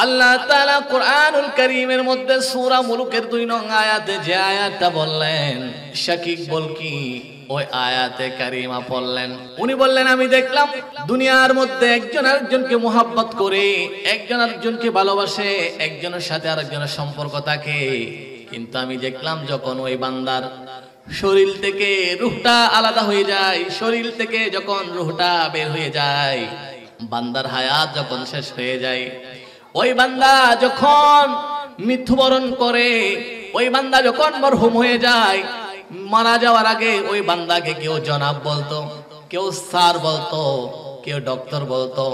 আল্লাহ তাআলা কোরআনুল কারীমের মধ্যে সূরা মুলুকের 2 নং আয়াতে যে আয়াতটা বললেন, শাকিক বলকি ওই আয়াতে কারিমা পড়লেন। উনি বললেন, আমি দেখলাম দুনিয়ার মধ্যে একজন আরেকজনকে মুহাব্বত করে, একজন আরেকজনকে ভালোবাসে, একজনের সাথে আরেকজনের সম্পর্ক থাকে, কিন্তু আমি দেখলাম যখন ওই বান্দার শরীর থেকে রূহটা আলাদা হয়ে যায়, শরীর থেকে যখন রূহটা বের হয়ে যায়, বান্দার হায়াত যখন শেষ হয়ে যায়, ওই বান্দা যখন মৃত্যুবরণ করে, ওই বান্দা যখন মরহুম হয়ে যায়, মারা যাওয়ার আগে ওই বান্দাকে কেউ জনাব বলতো, কেউ স্যার বলতো, কেউ ডক্টর বলতো,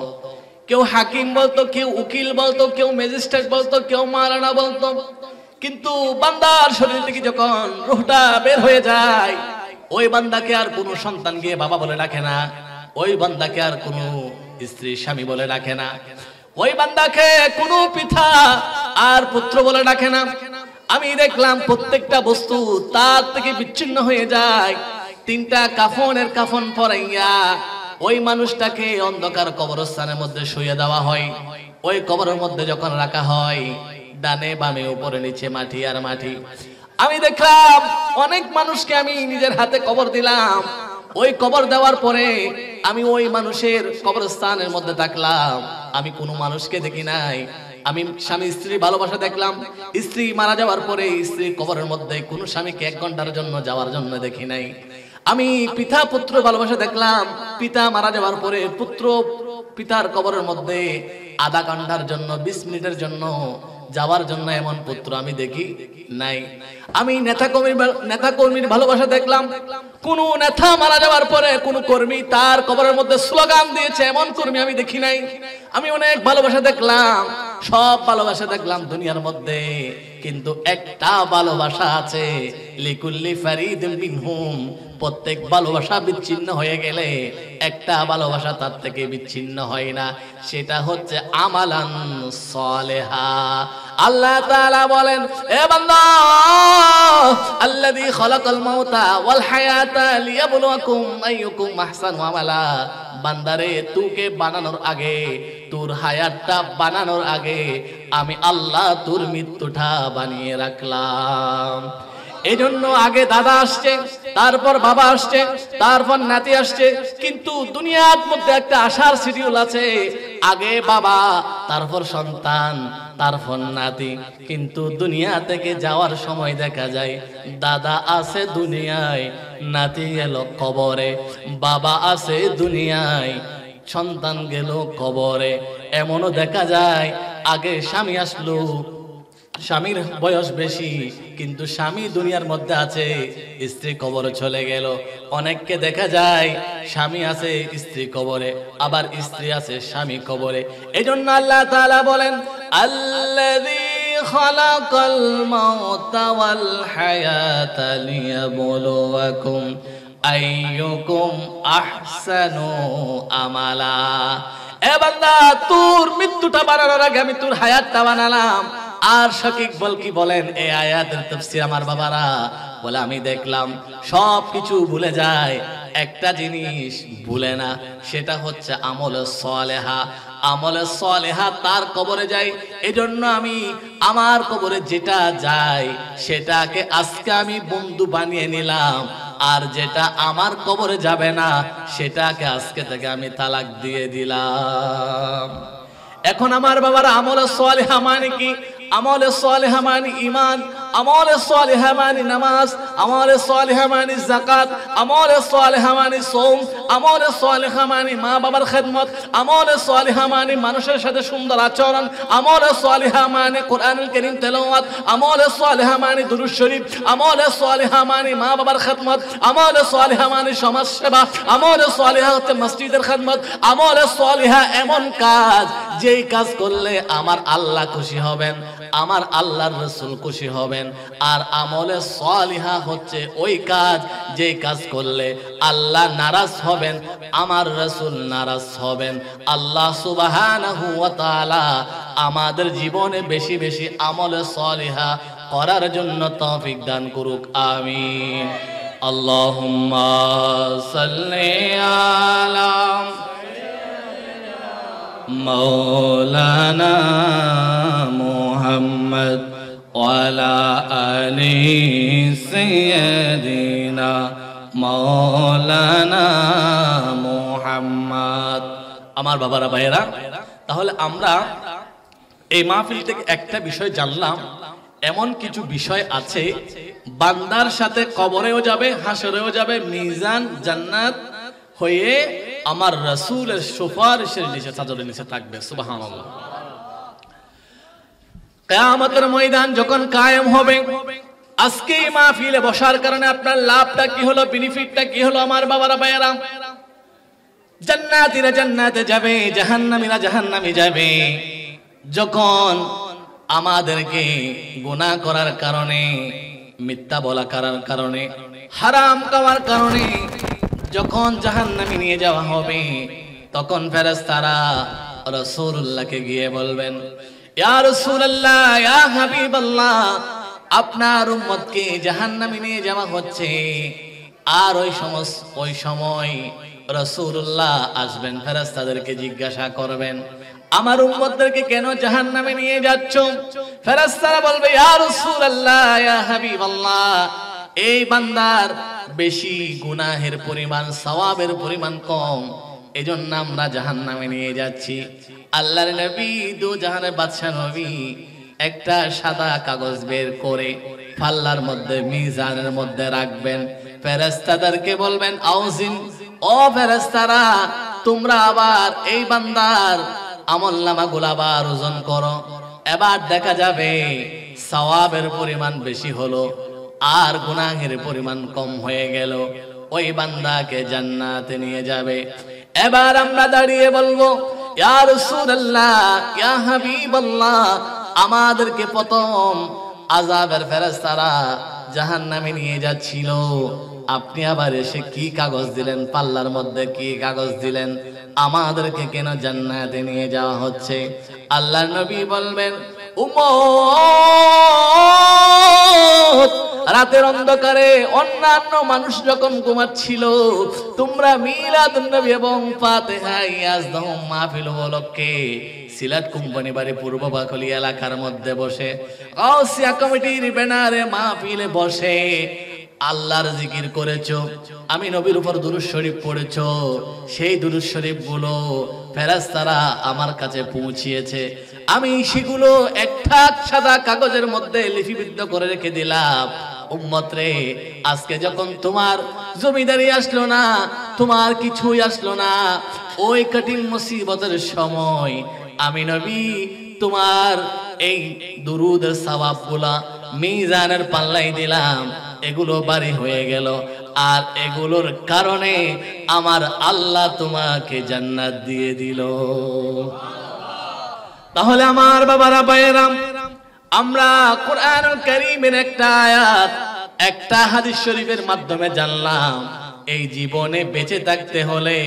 কেউ হাকিম বলতো, কেউ উকিল বলতো, কেউ ম্যাজিস্ট্রেট বলতো, কেউ মাওলানা বলতো। কিন্তু বান্দার শরীর থেকে যখন রূহটা বের হয়ে যায়, ওই বান্দাকে আর কোনো সন্তান গিয়ে বাবা বলে ডাকে না, ওই বান্দাকে আর কোনো স্ত্রী স্বামী বলে ডাকে না, ওই বান্দাকে কোনো পিতা আর পুত্র বলে ডাকে না। আমি দেখলাম প্রত্যেকটা বস্তু তার থেকে বিচ্ছিন্ন হয়ে যায়। 3টা কাফনের কাফন পরাইয়া ওই মানুষটাকে অন্ধকার কবরস্থানের মধ্যে শুইয়ে দেওয়া হয়। ওই কবরের মধ্যে যখন রাখা হয়, ডানে বামে উপরে নিচে মাটি আর মাটি। আমি দেখলাম অনেক মানুষকে আমি নিজের হাতে কবর দিলাম। ওই কবর দেওয়ার পরে আমি ওই মানুষের কবরস্থানের মধ্যে থাকলাম, আমি কোনো মানুষকে দেখি নাই। আমি স্বামী স্ত্রী ভালোবাসা দেখলাম, স্ত্রী মারা যাওয়ার পরে স্ত্রীর কবরের মধ্যে কোনো স্বামীকে 1 ঘন্টার জন্য যাওয়ার জন্য দেখি নাই। আমি পিতা পুত্র ভালোবাসা দেখলাম, পিতা মারা যাওয়ার পরে পুত্র পিতার কবরের মধ্যে আধা ঘন্টার জন্য 20 মিনিটের জন্য যাওয়ার জন্য এমন পুত্র আমি দেখি নাই। আমি নেতা কর্মীর ভালোবাসা দেখলাম, কোন নেতা মারা যাওয়ার পরে কোন কর্মী তার কবরের মধ্যে স্লোগান দিয়েছে এমন কর্মী আমি দেখি নাই। আমি অনেক ভালোবাসা দেখলাম, সব ভালোবাসা দেখলাম দুনিয়ার মধ্যে, কিন্তু একটা ভালোবাসা আছে, লিকুল্লি ফারিদিন মিনহুম, প্রত্যেক ভালোবাসা বিচ্ছিন্ন হয়ে গেলে একটা ভালোবাসা তার থেকে বিচ্ছিন্ন হয় না, সেটা হচ্ছে আমালান সালেহা। আল্লাহ তাআলা বলেন, এ বান্দা, আল্লাযী খালাকাল মাউতা ওয়াল হায়াতা লিয়াবলুয়াকুম আইয়ুকুম আহসানু আমালা। বান্দারে, তোকে বানানোর আগে, তোর হায়াতটা বানানোর আগে আমি আল্লাহ তোর মৃত্যুটা বানিয়ে রাখলাম। এই জন্য আগে দাদা আসছে, তারপর বাবা আসছে, তারপর নাতি আসছে, কিন্তু দুনিয়ার মধ্যে একটা আসার শিডিউল আছে, আগে বাবা, তারপর সন্তান, তারপর নাতি। কিন্তু দুনিয়া থেকে যাওয়ার সময় দেখা যায় দাদা আছে দুনিয়ায়, নাতি গেল কবরে, বাবা আছে দুনিয়ায়, সন্তান গেল কবরে। এমনও দেখা যায় আগে স্বামী আসলো, স্বামীর বয়স বেশি, কিন্তু স্বামী দুনিয়ার মধ্যে আছে, স্ত্রী কবরে চলে গেল। অনেককে দেখা যায় স্বামী আছে স্ত্রী কবরে, আবার স্ত্রী আছে স্বামী কবরে। এজন্য আল্লাহ তাআলা বলেন, আল্লাযী খালাকাল মাউতা ওয়াল হায়াতা লিয়াবলুয়াকুম আইয়ুকুম আহসানু আমালা। এ বান্দা, তোর মৃত্যুটা বানানোর আগে আমি তোর হায়াতটা বানালাম। আর শাকিক বলকি বলেন, এই আয়াতের তাফসীর আমার বাবারা বলে, আমি দেখলাম সব কিছু ভুলে যায়, একটা জিনিস ভুলে না, সেটা হচ্ছে আমলে সালেহা। আমলে সালেহা তার কবরে যায়। এজন্য আমি আমার কবরে যেটা যায় সেটাকে আজকে আমি বন্ধু বানিয়ে নিলাম, আর যেটা আমার কবরে যাবে না সেটাকে আজকে থেকে আমি তালাক দিয়ে দিলাম। এখন আমার বাবারা, আমলে সালেহা মানে কি? আমলে সালেহা মানে ঈমান, আমলে সালেহা মানে নামাজ, আমলে সালেহা মানে যাকাত, আমলে সালেহা মানে সওম, আমলে সালেহা মানে মা বাবার খেদমত, আমলে সালেহা মানে মানুষের সাথে সুন্দর আচরণ, আমলে সালেহা মানে কোরআনুল কারীম তেলাওয়াত, আমলে সালেহা মানে দুরূদ শরীফ, আমলে সালেহা মানে মা বাবার খেদমত, আমলে সালেহা মানে সমাজ সেবা, আমলে সালেহা হচ্ছে মসজিদের খেদমত। আমলে সালেহা এমন কাজ, যেই কাজ করলে আমার আল্লাহ খুশি হবেন, আমার আল্লাহর রাসূল খুশি হবেন। আর আমলে সালিহা হচ্ছে ওই কাজ, যেই কাজ করলে আল্লাহ নারাজ হবেন, আমার রাসূল নারাজ হবেন। আল্লাহ সুবহানাহু ওয়া তাআলা আমাদের জীবনে বেশি বেশি আমলে সালিহা করার জন্য তৌফিক দান করুক, আমিন। আল্লাহুম্মা সাল্লি আলা মাওলানা محمد وعلى آل سيدنا مولانا محمد আমার বাবারা ভাইয়েরা, তাহলে আমরা এই মাহফিল থেকে একটা বিষয় জানলাম, এমন কিছু বিষয় আছে বান্দার সাথে কবরেও যাবে, হাসরেও যাবে, মিজান জান্নাত হয়ে আমার রাসূলের সুপারিশের নিচে, চাদরের নিচে থাকবে। সুবহানাল্লাহ। কিয়ামতের ময়দান যখন কায়েম হবে, আজকে এই মাহফিলে বসার কারণে আপনার লাভটা কি হলো, বেনিফিটটা কি হলো আমার বাবারা ভাইয়েরা? জান্নাতীরা জান্নাতে যাবে, জাহান্নামীরা জাহান্নামে যাবে। যখন আমাদেরকে গুনাহ করার কারণে, মিথ্যা বলা করার কারণে, হারাম খাওয়ার কারণে যখন জাহান্নামে নিয়ে যাওয়া হবে, তখন ফেরেশতারা রাসূলুল্লাহকে গিয়ে বলবেন, ইয়া রাসূলুল্লাহ, ইয়া হাবিবাল্লাহ, আপনার উম্মতকে জাহান্নামে নিয়ে যাওয়া হচ্ছে। আর ওই সময় রাসূলুল্লাহ আসবেন, ফেরেশতাদেরকে জিজ্ঞাসা করবেন, আমার উম্মতদেরকে কেন জাহান্নামে নিয়ে যাচ্ছ? ফেরেশতারা বলবে, ইয়া রাসূলুল্লাহ, ইয়া হাবিবাল্লাহ, এই বান্দার বেশি গুনাহের পরিমাণ, সওয়াবের পরিমাণ কম, এজন্য আমরা জাহান্নামে নিয়ে যাচ্ছি। আল্লাহর নবী, দু জাহানের বাদশা নবী একটা সাদা কাগজ বের করে পাল্লার মধ্যে, মিজানের মধ্যে রাখবেন। ফেরেশতাদেরকে বলবেন, আউজিন, ও ফেরেশতারা, তোমরা আবার এই বান্দার আমলনামাগুলো আবার ওজন করো। এবার দেখা যাবে সওয়াবের পরিমাণ বেশি হলো আর গুনাহের পরিমাণ কম হয়ে গেল। ওই বান্দাকে জান্নাতে নিয়ে যাবে। এবার আমরা দাঁড়িয়ে বলবো, ইয়া রাসূলুল্লাহ, ইয়া হাবিবাল্লাহ, আমাদেরকে প্রথম আযাবের ফেরেশতারা জাহান্নামে নিয়ে যাচ্ছিল, আপনি আবার এসে কি কাগজ দিলেন, পাল্লার মধ্যে কি কাগজ দিলেন, আমাদেরকে কেন জান্নাতে নিয়ে যাওয়া হচ্ছে? আল্লাহর নবী বলবেন, উম্মত, রাতের অন্ধকারে অন্যান্য মানুষ যখন ঘুমাচ্ছিল, তোমরা মিলাদুন নবী এবং ফাতিহা ইয়াজদাহ মাহফিল উপলক্ষে সিলেট কোম্পানি বাড়ি পূর্ব বাকলি এলাকার মধ্যে বসে, গাউসিয়া কমিটির ব্যানারে মাহফিলে বসে আল্লাহর জিকির করেছো, আমি নবীর উপর দুরূদ শরীফ পড়েছো। সেই দুরূদ শরীফ গুলো ফেরেশতারা আমার কাছে পৌঁছিয়েছে, আমি সেগুলো একটা সাদা কাগজের মধ্যে লিপিবদ্ধ করে রেখে দিলাম। উম্মত রে, আজকে যখন তোমার জমিদারি আসলো না, তোমার কিছুই আসলো না, ওই কঠিন মুসিবতের সময় আমি নবী তোমার এই দুরূদের সওয়াবগুলা মিজানের পাল্লাই দিলাম, এগুলো বাড়ি হয়ে গেল। আর এগুলোর কারণে আমার আল্লাহ তোমাকে জান্নাত দিয়ে দিল। তাহলে আমার বাবারা ভাইয়েরা, আমরা কোরআনুল কারীমের একটা আয়াত, একটা হাদিস শরীফের মাধ্যমে জানলাম, এই জীবনে বেঁচে থাকতে হলে,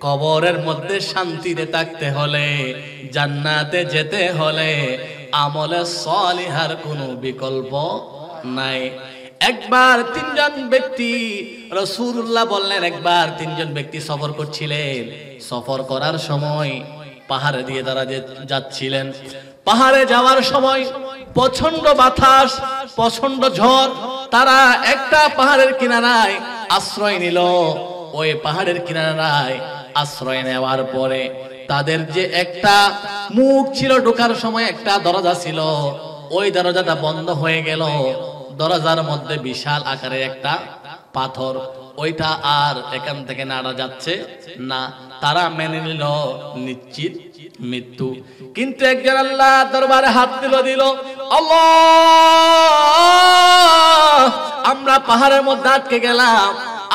কবরের মধ্যে শান্তিতে থাকতে হলে, জান্নাতে যেতে হলে আমলে সালিহার কোনো বিকল্প নাই। একবার তিনজন ব্যক্তি, রাসূলুল্লাহ বললেন, একবার তিনজন ব্যক্তি সফর করছিলেন। সফর করার সময় পাহাড়ে দিয়ে তারা যাচ্ছিলেন। পাহাড়ে যাওয়ার সময় প্রচন্ড বাতাস, প্রচন্ড ঝড়। তারা একটা পাহাড়ের কিনারায় আশ্রয় নিল। ওই পাহাড়ের কিনারায় আশ্রয় নেওয়ার পরে তাদের যে একটা মুখ ছিল, ঢোকার সময় একটা দরজা ছিল, ওই দরজাটা বন্ধ হয়ে গেল। দরজার মধ্যে বিশাল আকারের একটা পাথর, ওইটা আর এখান থেকে নাড়া যাচ্ছে না। তারা মেনে নিল নিশ্চিত মৃত্যু। কিন্তু একজন আল্লাহ দরবারে হাত দিল, আল্লাহ, আমরা পাহাড়ের মধ্যে আটকে গেলাম,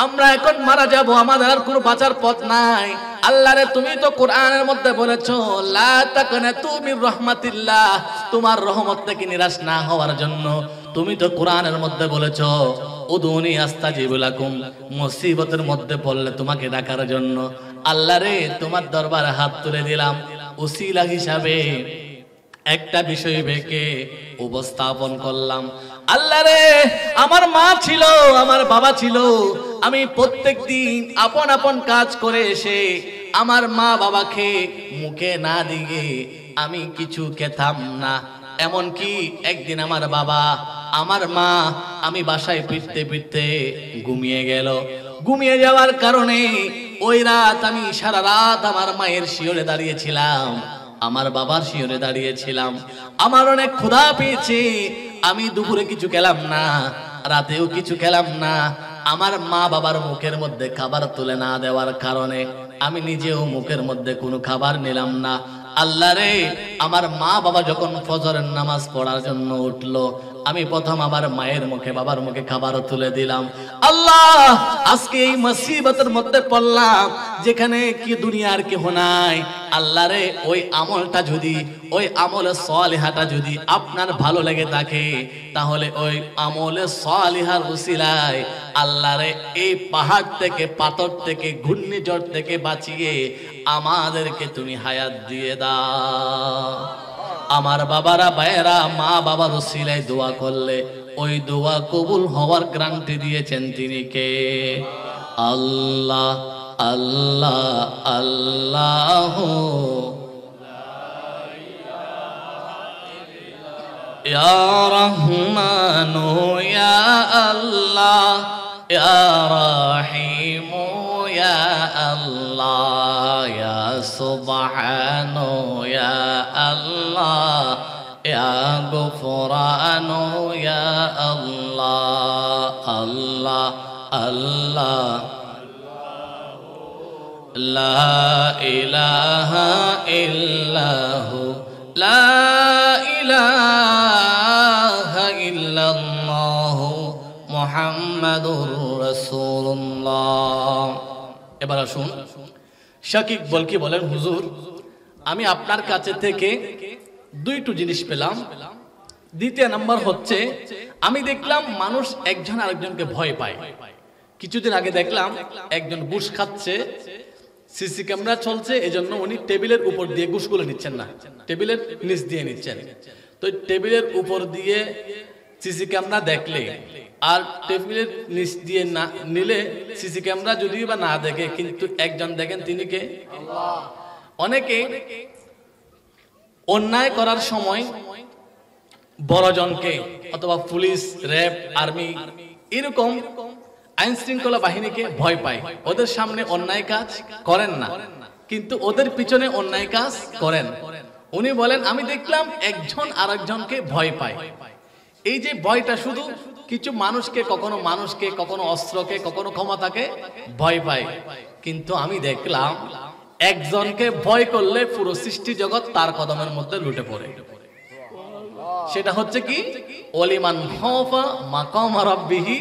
আমরা এখন মারা যাব, আমাদের আর কোনো বাঁচার পথ নাই। আল্লাহ রে, তুমি তো কোরআনের মধ্যে বলেছো, লা তাকনাতু মির রাহমাতিল্লাহ, তোমার রহমত থেকে নিরাশ না হওয়ার জন্য। তুমি তো কোরআনের মধ্যে বলেছো, উদুনি আস্তাজিব লাকুম, মুসিবতের মধ্যে পড়লে তোমাকে ডাকার জন্য। আল্লাহ রে, তোমার দরবারে হাত তুলে দিলাম, উসিলা হিসাবে একটা বিষয় বেকে উপস্থাপন করলাম। আল্লাহ রে, আমার মা ছিল, আমার বাবা ছিল, আমি প্রত্যেকদিন আপন আপন কাজ করে এসে আমার মা বাবাকে মুখে না দিয়ে আমি কিছু খেতাম না। এমন কি একদিন আমার বাবা আমার মা আমি বাসায় ফিরতে ফিরতে ঘুমিয়ে গেল। ঘুমিয়ে যাওয়ার কারণে ওই রাত আমি সারা রাত আমার মায়ের শিয়রে দাঁড়িয়েছিলাম, আমার বাবার শিয়রে দাঁড়িয়েছিলাম। আমার অনেক ক্ষুধা পেয়েছে, আমি দুপুরে কিছু খেলাম না, রাতেও কিছু খেলাম না। আমার মা বাবার মুখের মধ্যে খাবার তুলে না দেওয়ার কারণে আমি নিজেও মুখের মধ্যে কোনো খাবার নিলাম না। আল্লাহ রে, আমার মা বাবা যখন ফজরের নামাজ পড়ার জন্য উঠলো, আমি প্রথম আমার মায়ের মুখে বাবার মুখে খাবার তুলে দিলাম। আল্লাহ, আজকে এই মুসিবতের মধ্যে পড়লাম যেখানে কি দুনিয়ার কেহ নাই। আল্লাহ রে, ওই আমলটা যদি, ওই আমলে সালিহাটা যদি আপনার ভালো লেগে থাকে, তাহলে ওই আমলে সালিহার উসিলায় আল্লাহ রে এই পাহাড় থেকে, পাথর থেকে, ঘূর্ণিঝড় থেকে বাঁচিয়ে আমাদেরকে তুমি হায়াত দিয়ে দাও। আমার বাবারা ভাইয়েরা মা বাবার উসিলায় দোয়া করলে ওই দোয়া কবুল হওয়ার গ্যারান্টি দিয়েছেন তিনি কে? আল্লাহ। আল্লাহ আল্লাহ ইয়া রহমানু ইয়া আল্লাহ ইয়া রাহিমু ইয়া আল্লাহ ইয়া সুবহানু ইয়া আল্লাহ ইয়া গফরানু ইয়া আল্লাহ। আল্লাহ আল্লাহ লা ইলাহা ইল্লাহু লা ইলাহা ইল্লাল্লাহু মুহাম্মাদুর রাসূলুল্লাহ। এবার আসুন, শাকিব বলকি বলেন, হুজুর আমি আপনার কাছে থেকে দুইটো জিনিস পেলাম। দ্বিতীয় নাম্বার হচ্ছে, আমি দেখলাম মানুষ একজন আরেকজনকে ভয় পায়। কিছুদিন আগে দেখলাম একজন ঘুষ খাচ্ছে, সিসি ক্যামেরা চলছে, এজন্য উনি টেবিলের উপর দিয়ে ঘুষগুলো নিচ্ছেন না, টেবিলের নিচ দিয়ে নিচ্ছেন। তো টেবিলের উপর দিয়ে সিসি ক্যামেরা দেখলে আর টেবিলের নিচ দিয়ে না নিলে সিসি ক্যামেরা যদিও বা না দেখে, কিন্তু একজন দেখেন, তিনি কে? আল্লাহ। অনেকে অন্যায় করার সময় বড়জনকে অথবা পুলিশ, র্যাব, আর্মি এরকম আইন শৃঙ্খলা বাহিনীকে ভয় পায়। ওদের সামনে অন্যায় কাজ করেন না, কিন্তু ওদের পিছনে অন্যায় কাজ করেন। উনি বলেন, আমি দেখলাম একজন আরেকজনকে ভয় পায়। এই যে ভয়টা শুধু কিছু মানুষকে, কখনো অস্ত্রকে, কখনো ক্ষমতাকে ভয় পায়, কিন্তু আমি দেখলাম একজনকে ভয় করলে পুরো সৃষ্টি জগৎ তার কদমের মধ্যে লুটে পড়ে। সেটা হচ্ছে কি? ওলিমান খাফা মাকাম রাব্বিহি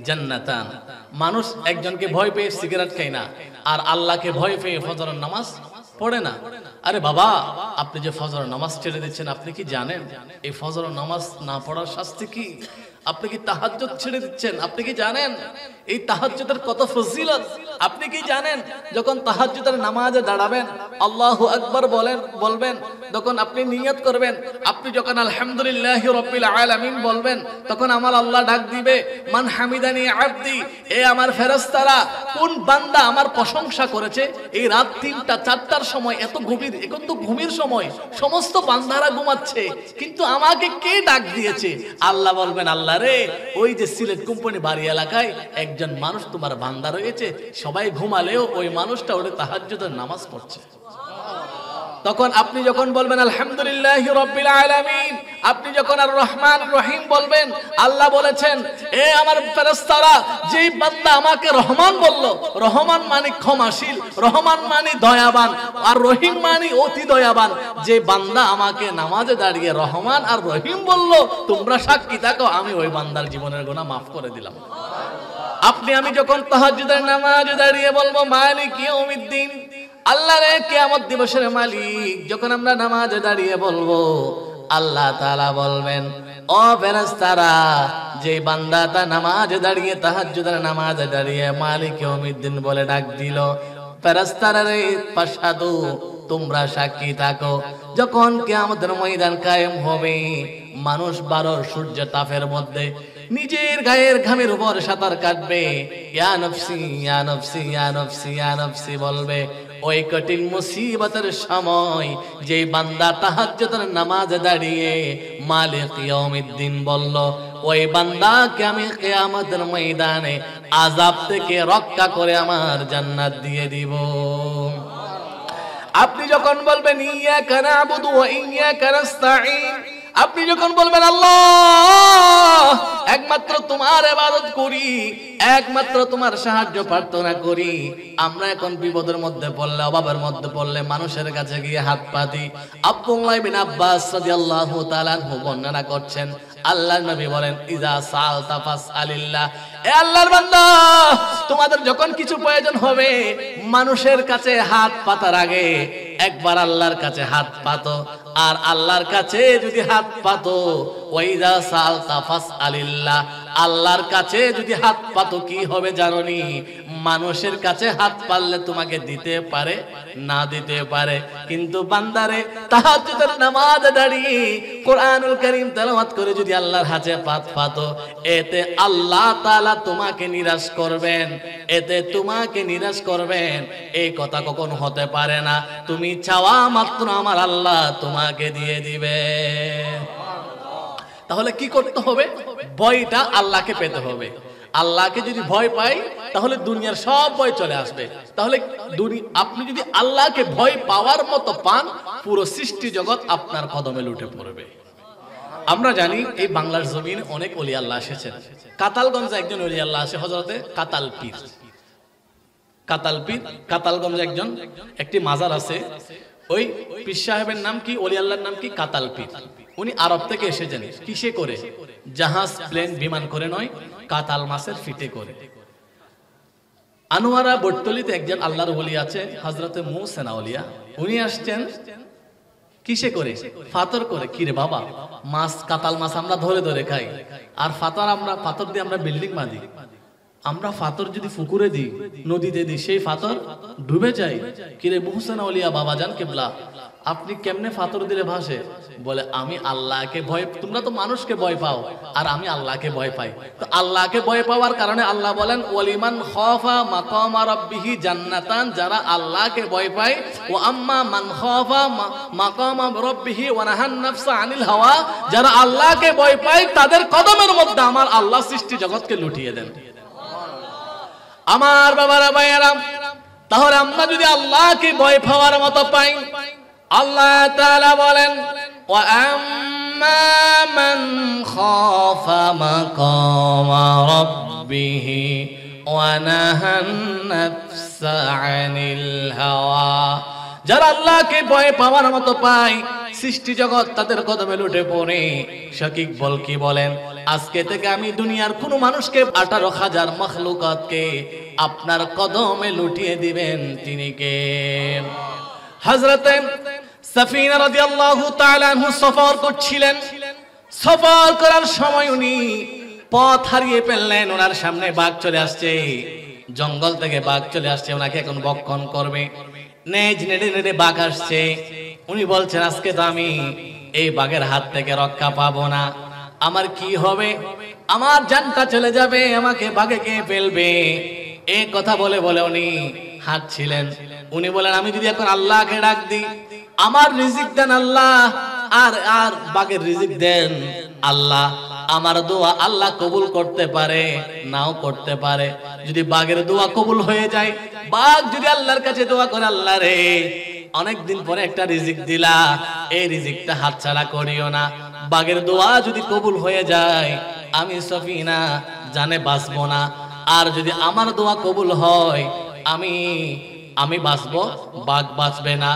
জান্নাতান। মানুষ একজনকে ভয় পেয়ে সিগারেট খায় না, আর আল্লাহকে ভয় পেয়ে ফজরের নামাজ পড়ে না। আরে বাবা, আপনি যে ফজরের নামাজ ছেড়ে দিচ্ছেন, আপনি কি জানেন এই ফজরের নামাজ না পড়ার শাস্তি কি? আপনি কি তাহাজ্জুদ ছেড়ে দিচ্ছেন, আপনি কি জানেন এই তাহাজ্জুদের কত ফজিলত? আপনি কি জানেন যখন তাহাজ্জুদের নামাজে দাঁড়াবেন, আল্লাহু আকবার বলবেন, তখন আপনি নিয়ত করবেন, আপনি যখন আলহামদুলিল্লাহি রাব্বিল আলামিন বলবেন, তখন আমার আল্লাহ ডাক দিবে, মান হামিদানি আবদি, এ আমার ফেরেশতারা, কোন বান্দা আমার প্রশংসা করেছে। এই রাত 3টা 4টার সময়, এত গভীর, এখন তো ঘুমের সময়, সমস্ত বান্দারা ঘুমাচ্ছে, কিন্তু আমাকে কে ডাক দিয়েছে? আল্লাহ বলবেন, আল্লাহ রে, ওই যে সিলেট কোম্পানি বাড়ি এলাকায় একজন মানুষ তোমার বান্দা রয়েছে, সবাই ঘুমালেও ওই মানুষটা ওরে তাহাজ্জুদের নামাজ পড়ছে। তখন আপনি যখন বলবেন আলহামদুলিল্লাহি রাব্বিল আলামিন, আপনি যখন আর রহমান রহিম বলবেন, আল্লাহ বলেছেন, এ আমার ফেরেশতারা, যেই বান্দা আমাকে রহমান বলল, রহমান মানে ক্ষমাশীল, রহমান মানে দয়াবান, আর রহিম মানে অতি দয়াবান, যে বান্দা আমাকে নামাজে দাঁড়িয়ে রহমান আর রহিম বলল, তোমরা সাক্ষী থাকো, আমি ওই বান্দার জীবনের গুনাহ মাফ করে দিলাম। আমি যখন তাহাজ্জুদের নামাজে দাঁড়িয়ে বলবো মালিক ইয়াউমিদ্দিন, আল্লাহ রে কিয়ামত দিবসের মালিক, যখন আমরা নামাজে দাঁড়িয়ে বলবো, আল্লাহ তাআলা বলবেন, ও ফেরেশতারা, যে বান্দাটা নামাজে দাঁড়িয়ে, তাহাজ্জুদের নামাজে দাঁড়িয়ে মালিক ইয়াউমিদ্দিন বলে ডাক দিল, ফেরেশতারা রে ফাশহাদু, তোমরা সাক্ষী থাকো, যখন কিয়ামতের ময়দান কায়েম হবে, মানুষ 12 সূর্য তাপের মধ্যে নিজের গায়ের ঘামের উপর সাঁতার কাটবে, ইয়া নফসি ইয়া নফসি ইয়া নফসি ইয়া নফসি বলবে, ওই কঠিন মুসিবতের সময় যে বান্দা তাহাজ্জুদের নামাজে দাঁড়িয়ে মালিক ইয়াউমিদ্দিন বলল, ওই বান্দাকে আমি কিয়ামতের ময়দানে আযাব থেকে রক্ষা করে আমার জান্নাত দিয়ে দিব। আপনি যখন বলবেন ইয়াকা না'বুদু ওয়া ইয়াকা নাস্তাঈন, আপনি যখন বলবেন আল্লাহ একমাত্র তোমার ইবাদত করি, একমাত্র তোমার সাহায্য প্রার্থনা করি, আমরা এখন বিপদের মধ্যে পড়লে, অভাবের মধ্যে পড়লে মানুষের কাছে গিয়ে হাত পাতি। আব্দুল্লাহ বিন আব্বাস রাদিয়াল্লাহু তাআলা আনহু বর্ণনা করছেন, আল্লাহর নবী বলেন ইযা সাআলতা ফাসআলিল্লাহ, এ আল্লাহর বান্দা তোমাদের যখন কিছু প্রয়োজন হবে মানুষের কাছে হাত পাতার আগে একবার আল্লাহর কাছে হাত পাতো। আর আল্লাহর কাছে যদি হাত পাতো, ওয়াইযা সাআলতা ফাসআলিল্লাহ, আল্লাহর কাছে যদি হাত পাতো কি হবে জানোনি? মানুষের কাছে হাত পারলে তোমাকে দিতে পারে, না দিতে পারে, কিন্তু বান্দারে তাহাজ্জুদের নামাজে দাঁড়িয়ে কোরআনুল কারীম তেলাওয়াত করে যদি আল্লাহর হাতে হাত পাতো, এতে আল্লাহ তাআলা তোমাকে নিরাশ করবেন, এতে তোমাকে নিরাশ করবেন এই কথা কখনো হতে পারে না। তুমি চাওয়া মাত্র আমার আল্লাহ তোমাকে দিয়ে দিবে। তাহলে কি করতে হবে? ভয়টা আল্লাহকে পেতে হবে। আল্লাহকে যদি ভয় পাই তাহলে দুনিয়ার সব ভয় চলে আসবে। তাহলে আপনি যদি আল্লাহকে ভয় পাওয়ার মতো পান, পুরো সৃষ্টি জগৎ আপনার কদমে লুটে পড়বে। আমরা জানি এই বাংলার জমিনে অনেক ওলি আল্লাহ এসেছেন। কাতালগঞ্জে একজন ওলি আল্লাহ আছে, হযরতে কাতাল পীর। কাতাল পীর, কাতালগঞ্জে একটি মাজার আছে। ওই পীর সাহেবের নাম কি, ওলি আল্লাহর নাম কি? কাতাল পীর। উনি আরব থেকে এসেছেন। কিসে করে? জাহাজ, প্লেন, বিমান করে নয়, কাতাল মাছের ফিটে করে। আনোয়ারা বটতলিতে একজন আল্লাহর ওলি আছে, হযরতে মুহসিন আউলিয়া। উনি আসছেন কিসে করে? ফাতর করে। কিরে বাবা, মাছ, কাতাল মাছ আমরা ধরে ধরে খাই, আর ফাতর দিয়ে আমরা বিল্ডিং বাঁধি। আমরা ফাতর যদি পুকুরে দিই, নদীতে দিই, সেই ফাতর ডুবে যায়। কিরে মুহসিন আউলিয়া বাবা জান কিবলা, আপনি কেমনে ফাতর দিলে ভাসে? বলে আমি আল্লাহকে ভয়, তোমরা তো মানুষকে ভয় পাও আর আমি আল্লাহকে ভয় পাই। তো আল্লাহকে ভয় পাওয়ার কারণে আল্লাহ বলেন ওয়ালিমান খাফা মাকামা রাব্বিহি জান্নাতান, যারা আল্লাহকে ভয় পায়, ও আম্মা মান খাফা মাকামা রাব্বিহি ওয়া নাহান নাফসা আনিল হাওয়া, যারা আল্লাহকে ভয় পায় তাদের কদমের মধ্যে আমার আল্লাহ সৃষ্টি জগৎকে লুটিয়ে দেন। আমার বাবারা ভাইয়েরা, তাহলে আমরা যদি আল্লাহকে ভয় পাওয়ার মতো পাই, আল্লাহ তাআলা বলেন ওয়া আম্মা মান খাফা মাকামা রাব্বিহি ওয়া নাহান নাফসা আনিল হাওয়া, যারা আল্লাহকে ভয় পাওয়ার মতো পায় সৃষ্টি জগৎ তাদের কদমে লুটে পড়ে। শাকিক বল কি বলেন, আজকে থেকে আমি দুনিয়ার কোন মানুষকে 18,000 মাখলুকাতকে আপনার কদমে লুটিয়ে দিবেন, তিনি কে? হযরতে সাফিনা রাদিয়াল্লাহু তাআলা আনহু সফর করছিলেন। সফর করার সময় উনি পথ হারিয়ে ফেললেন। ওনার সামনে বাঘ চলে আসছে, জঙ্গল থেকে বাঘ চলে আসছে, ওনাকে এখন ভক্ষণ করবে। নেজ নেড়ে নেড়ে বাঘ আসছে। উনি বলছেন আজকে তো আমি এই বাঘের হাত থেকে রক্ষা পাবো না, আমার কি হবে? আমার জানটা চলে যাবে, আমাকে বাঘে খেয়ে ফেলবে। এই কথা বলে বলে উনি হাঁটছিলেন। উনি বলেন আমি যদি এখন আল্লাহকে ডাক দিই, আমার রিজিক দেন আল্লাহ, আর বাঘের রিজিক দেন আল্লাহ, আমার দোয়া আল্লাহ কবুল করতে পারে, নাও করতে পারে। যদি বাঘের দোয়া কবুল হয়ে যায়, বাঘ যদি আল্লাহর কাছে দোয়া করে, আল্লাহ রে অনেকদিন পরে একটা রিজিক দিলা, এই রিজিকটা হাতছাড়া করিও না। বাঘের দোয়া যদি কবুল হয়ে যায়, আমি সফিনা জানে বাঁচবো না। আর যদি আমার দোয়া কবুল হয়, আমি বাঁচবো, বাঘ বাঁচবে না।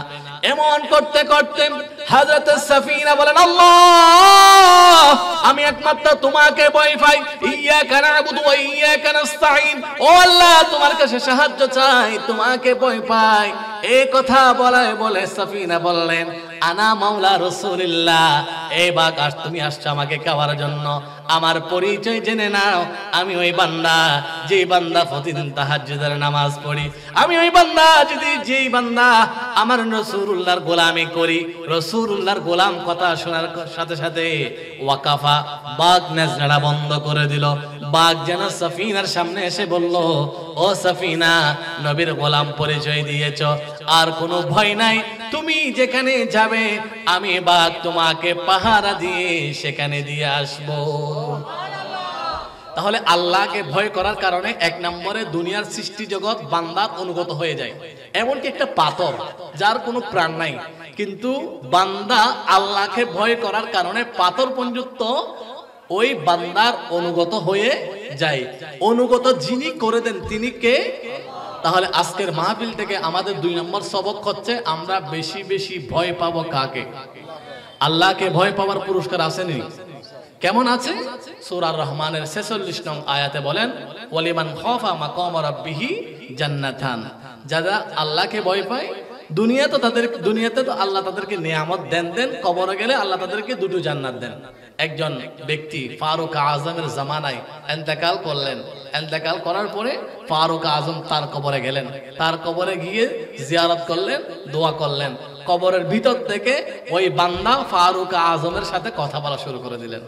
এমন করতে করতে হযরত সাফিনা বলেন আল্লাহ, আমি একমাত্র তোমাকে ভয় পাই, ইয়াকা না'বুদু ওয়া ইয়াকা নাস্তাঈন, ও আল্লাহ তোমার কাছে সাহায্য চাই, তোমাকে ভয় পাই। এই কথা বলে সাফিনা বললেন আনা মাওলা রাসূলুল্লাহ, এই বাঘ তুমি আসছো আমাকে খাওয়ার জন্য, আমার পরিচয় জেনে নাও। আমি ওই বান্দা, যেই বান্দা প্রতিদিন তাহাজ্জুদের নামাজ পড়ি, আমি ওই বান্দা যেই বান্দা আমার রাসূলুল্লাহর গোলামি করি। রাসূলুল্লাহর গোলাম কথা শোনার সাথে সাথে ওয়াকাফা, বাঘ নেজনাড়া বন্ধ করে দিল। বাঘ যেন সাফিনার সামনে এসে বলল, ও সাফিনা, নবীর গোলাম পরিচয় দিয়েছ, আর কোনো ভয় নাই, তুমি যেখানে যাবে আমি বাঘ তোমাকে পাহারা দিয়ে সেখানে দিয়ে আসবো। তাহলে আল্লাহকে ভয় করার কারণে এক নম্বরে দুনিয়ার সৃষ্টি জগৎ বান্দার অনুগত হয়ে যায়। এমনকি একটা পাথর যার কোনো প্রাণ নাই, কিন্তু বান্দা আল্লাহকে ভয় করার কারণে পাথর পর্যন্ত ওই বান্দার অনুগত হয়ে যায়। অনুগত যিনি করে দেন তিনি কে? তাহলে আজকের মাহফিল থেকে আমাদের 2 নম্বর সবক হচ্ছে আমরা বেশি বেশি ভয় পাবো কাকে? আল্লাহকে ভয় পাওয়ার পুরস্কার আসেনি? কেমন আছে? সূরা রহমানের 46 নং আয়াতে বলেন, ওয়ালিমান খাফা মাকাম রাব্বিহি জান্নাতান। যারা আল্লাহকে ভয় পায়, দুনিয়াতে তো আল্লাহ তাদেরকে নিয়ামত দেন, কবরে গেলে আল্লাহ তাদেরকে 2টো জান্নাত দেন। একজন ব্যক্তি ফারুক আজমের জামানায় ইন্তেকাল করলেন। ইন্তেকাল করার পরে ফারুক আজম তার কবরে গেলেন। তার কবরে গিয়ে জিয়ারত করলেন, দোয়া করলেন। কবরের ভিতর থেকে ওই বান্দা ফারুক আজমের সাথে কথা বলা শুরু করে দিলেন।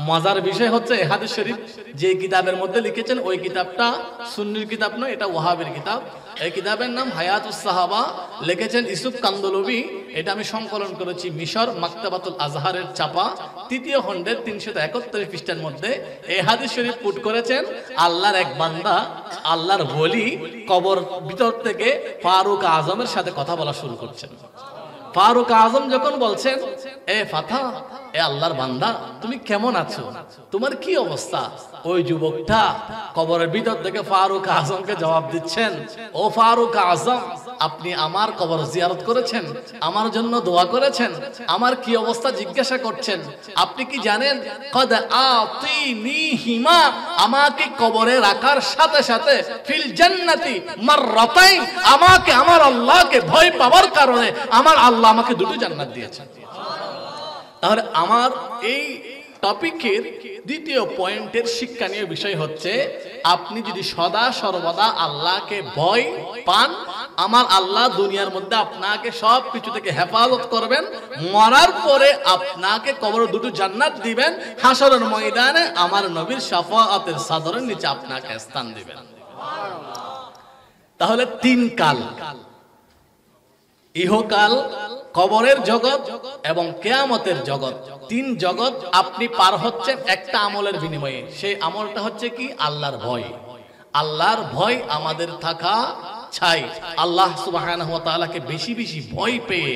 মজার বিষয় হচ্ছে হাদিস শরীফ যে কিতাবের মধ্যে লিখেছেন ওই কিতাবটা সুন্নির কিতাব নয়, এটা ওয়াহাবির কিতাব। এই কিতাবের নাম হায়াতুস সাহাবা, লিখেছেন ইউসুফ কান্দলবি। এটা আমি সংকলন করেছি মিশর মাকতাবাতুল আজহারের ছাপা 3য় খণ্ডের 371 পৃষ্ঠার মধ্যে। এই হাদিস শরীফ পুট করেছেন আল্লাহর এক বান্দা, আল্লাহর ওলি কবর ভিতর থেকে ফারুক আজমের সাথে কথা বলা শুরু করছেন। ফারুক আজম যখন বলছেন, এ ফাতা, এ আল্লাহর বান্দা, তুমি কেমন আছো, তোমার কি অবস্থা? ওই যুবকটা কবরের ভিতর থেকে ফারুক আজমকে জবাব দিচ্ছেন, ও ফারুক আজম, আপনি আমার কবর জিয়ারত করেছেন, আমার জন্য দোয়া করেছেন, আমার কি অবস্থা জিজ্ঞাসা করছেন। আপনি কি জানেন কদ আতিনিহিমা, আমাকে কবরে রাখার সাথে সাথে ফিল জান্নাতি মাররাতাইন, আমাকে আমার আল্লাহকে ভয় পাওয়ার কারণে আমার আল্লাহ আমাকে 2টো জান্নাত দিয়েছেন। তাহলে আমার এই টপিকের 2য় পয়েন্টের শিক্ষণীয় বিষয় হচ্ছে, আপনি যদি সদা সর্বদা আল্লাহকে ভয় পান, আমার আল্লাহ দুনিয়ার মধ্যে আপনাকে সব কিছু থেকে হেফাজত করবেন, মরার পরে আপনাকে কবরে 2টো জান্নাত দিবেন, হাসরের ময়দানে আমার নবীর শাফাআতের চাদরের নিচে আপনাকে স্থান দিবেন। তাহলে 3 কাল, ইহকাল, কবরের জগৎ এবং কিয়ামতের জগৎ, 3 জগৎ আপনি পার হচ্ছেন একটা আমলের বিনিময়ে। সেই আমলটা হচ্ছে কি? আল্লাহর ভয়। আল্লাহর ভয় আমাদের থাকা চাই। আল্লাহ সুবহানাহু ওয়া তাআলাকে বেশি বেশি ভয় পেয়ে,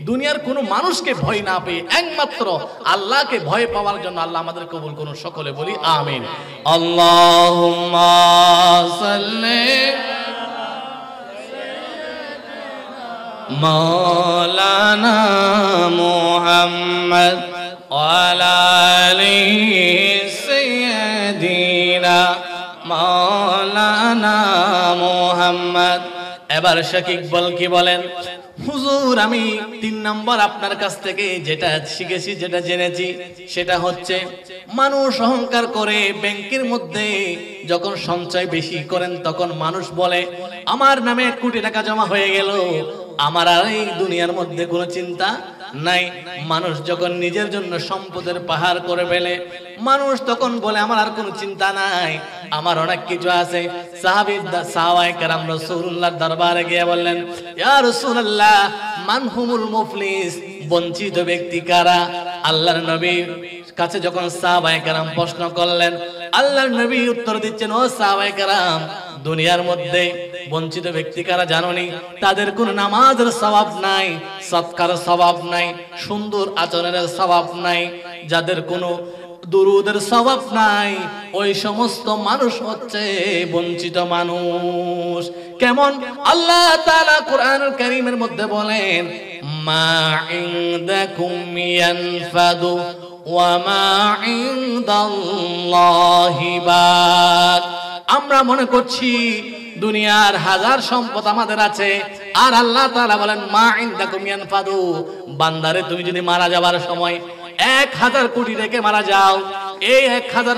দুনিয়ার কোনো মানুষকে ভয় না পেয়ে একমাত্র আল্লাহকে ভয় পাওয়ার জন্য আল্লাহ আমাদের কবুল করুন। সকলে বলি আমিন। আল্লাহুম্মা সাল্লি মাওলানা মুহাম্মদ ওয়ালা আলি সাইয়্যিদিনা মাওলানা মুহাম্মদ। এবার শাকিক বল কি বলেন? হুজুর, আমি 3 নম্বর আপনার কাছ থেকে যেটা শিখেছি, যেটা জেনেছি, সেটা হচ্ছে মানুষ অহংকার করে ব্যাংকের মধ্যে যখন সঞ্চয় বেশি করেন তখন মানুষ বলে আমার নামে 1 কোটি টাকা জমা হয়ে গেল, আমার আর এই দুনিয়ার মধ্যে কোনো চিন্তা নাই। মানুষ যখন নিজের জন্য সম্পদের পাহাড় করে ফেলে, মানুষ তখন বলে আমার আর কোনো চিন্তা নাই, আমার অনেক কিছু আছে। সাহাবায়ে কেরাম রাসূলুল্লাহর দরবারে গিয়ে বললেন, ইয়া রাসূলুল্লাহ, মান হুমুল মুফলিস, বঞ্চিত ব্যক্তি কারা? আল্লাহর নবী কাছে যখন সাহাবায়ে কেরাম প্রশ্ন করলেন, আল্লাহর নবী উত্তর দিচ্ছেন, ও সাহাবায়ে কেরাম, দুনিয়ার মধ্যে বঞ্চিত ব্যক্তি কারা জানোনি? তাদের কোনো নামাজের সওয়াব নাই, সৎকার সওয়াব নাই, সুন্দর আচরণের সওয়াব নাই, যাদের কোনো দুরুদের সওয়াব নাই, ওই সমস্ত মানুষ হচ্ছে বঞ্চিত মানুষ। কেমন? আল্লাহ তাআলা কোরআনুল কারীমের মধ্যে বলেন, মা ইনদাকুম ইয়ানফাদু ওয়া মা ইনদাল্লাহি বাক। আমরা মনে করছি দুনিয়ার হাজার সম্পদ আমাদের আছে, আর আল্লাহ তাআলা বলেন মা ইনদাকুম ইয়ানফাদু, বান্দারে তুমি যদি মারা যাবার সময় 1000 কোটি রেখে মারা যাও, এই 1000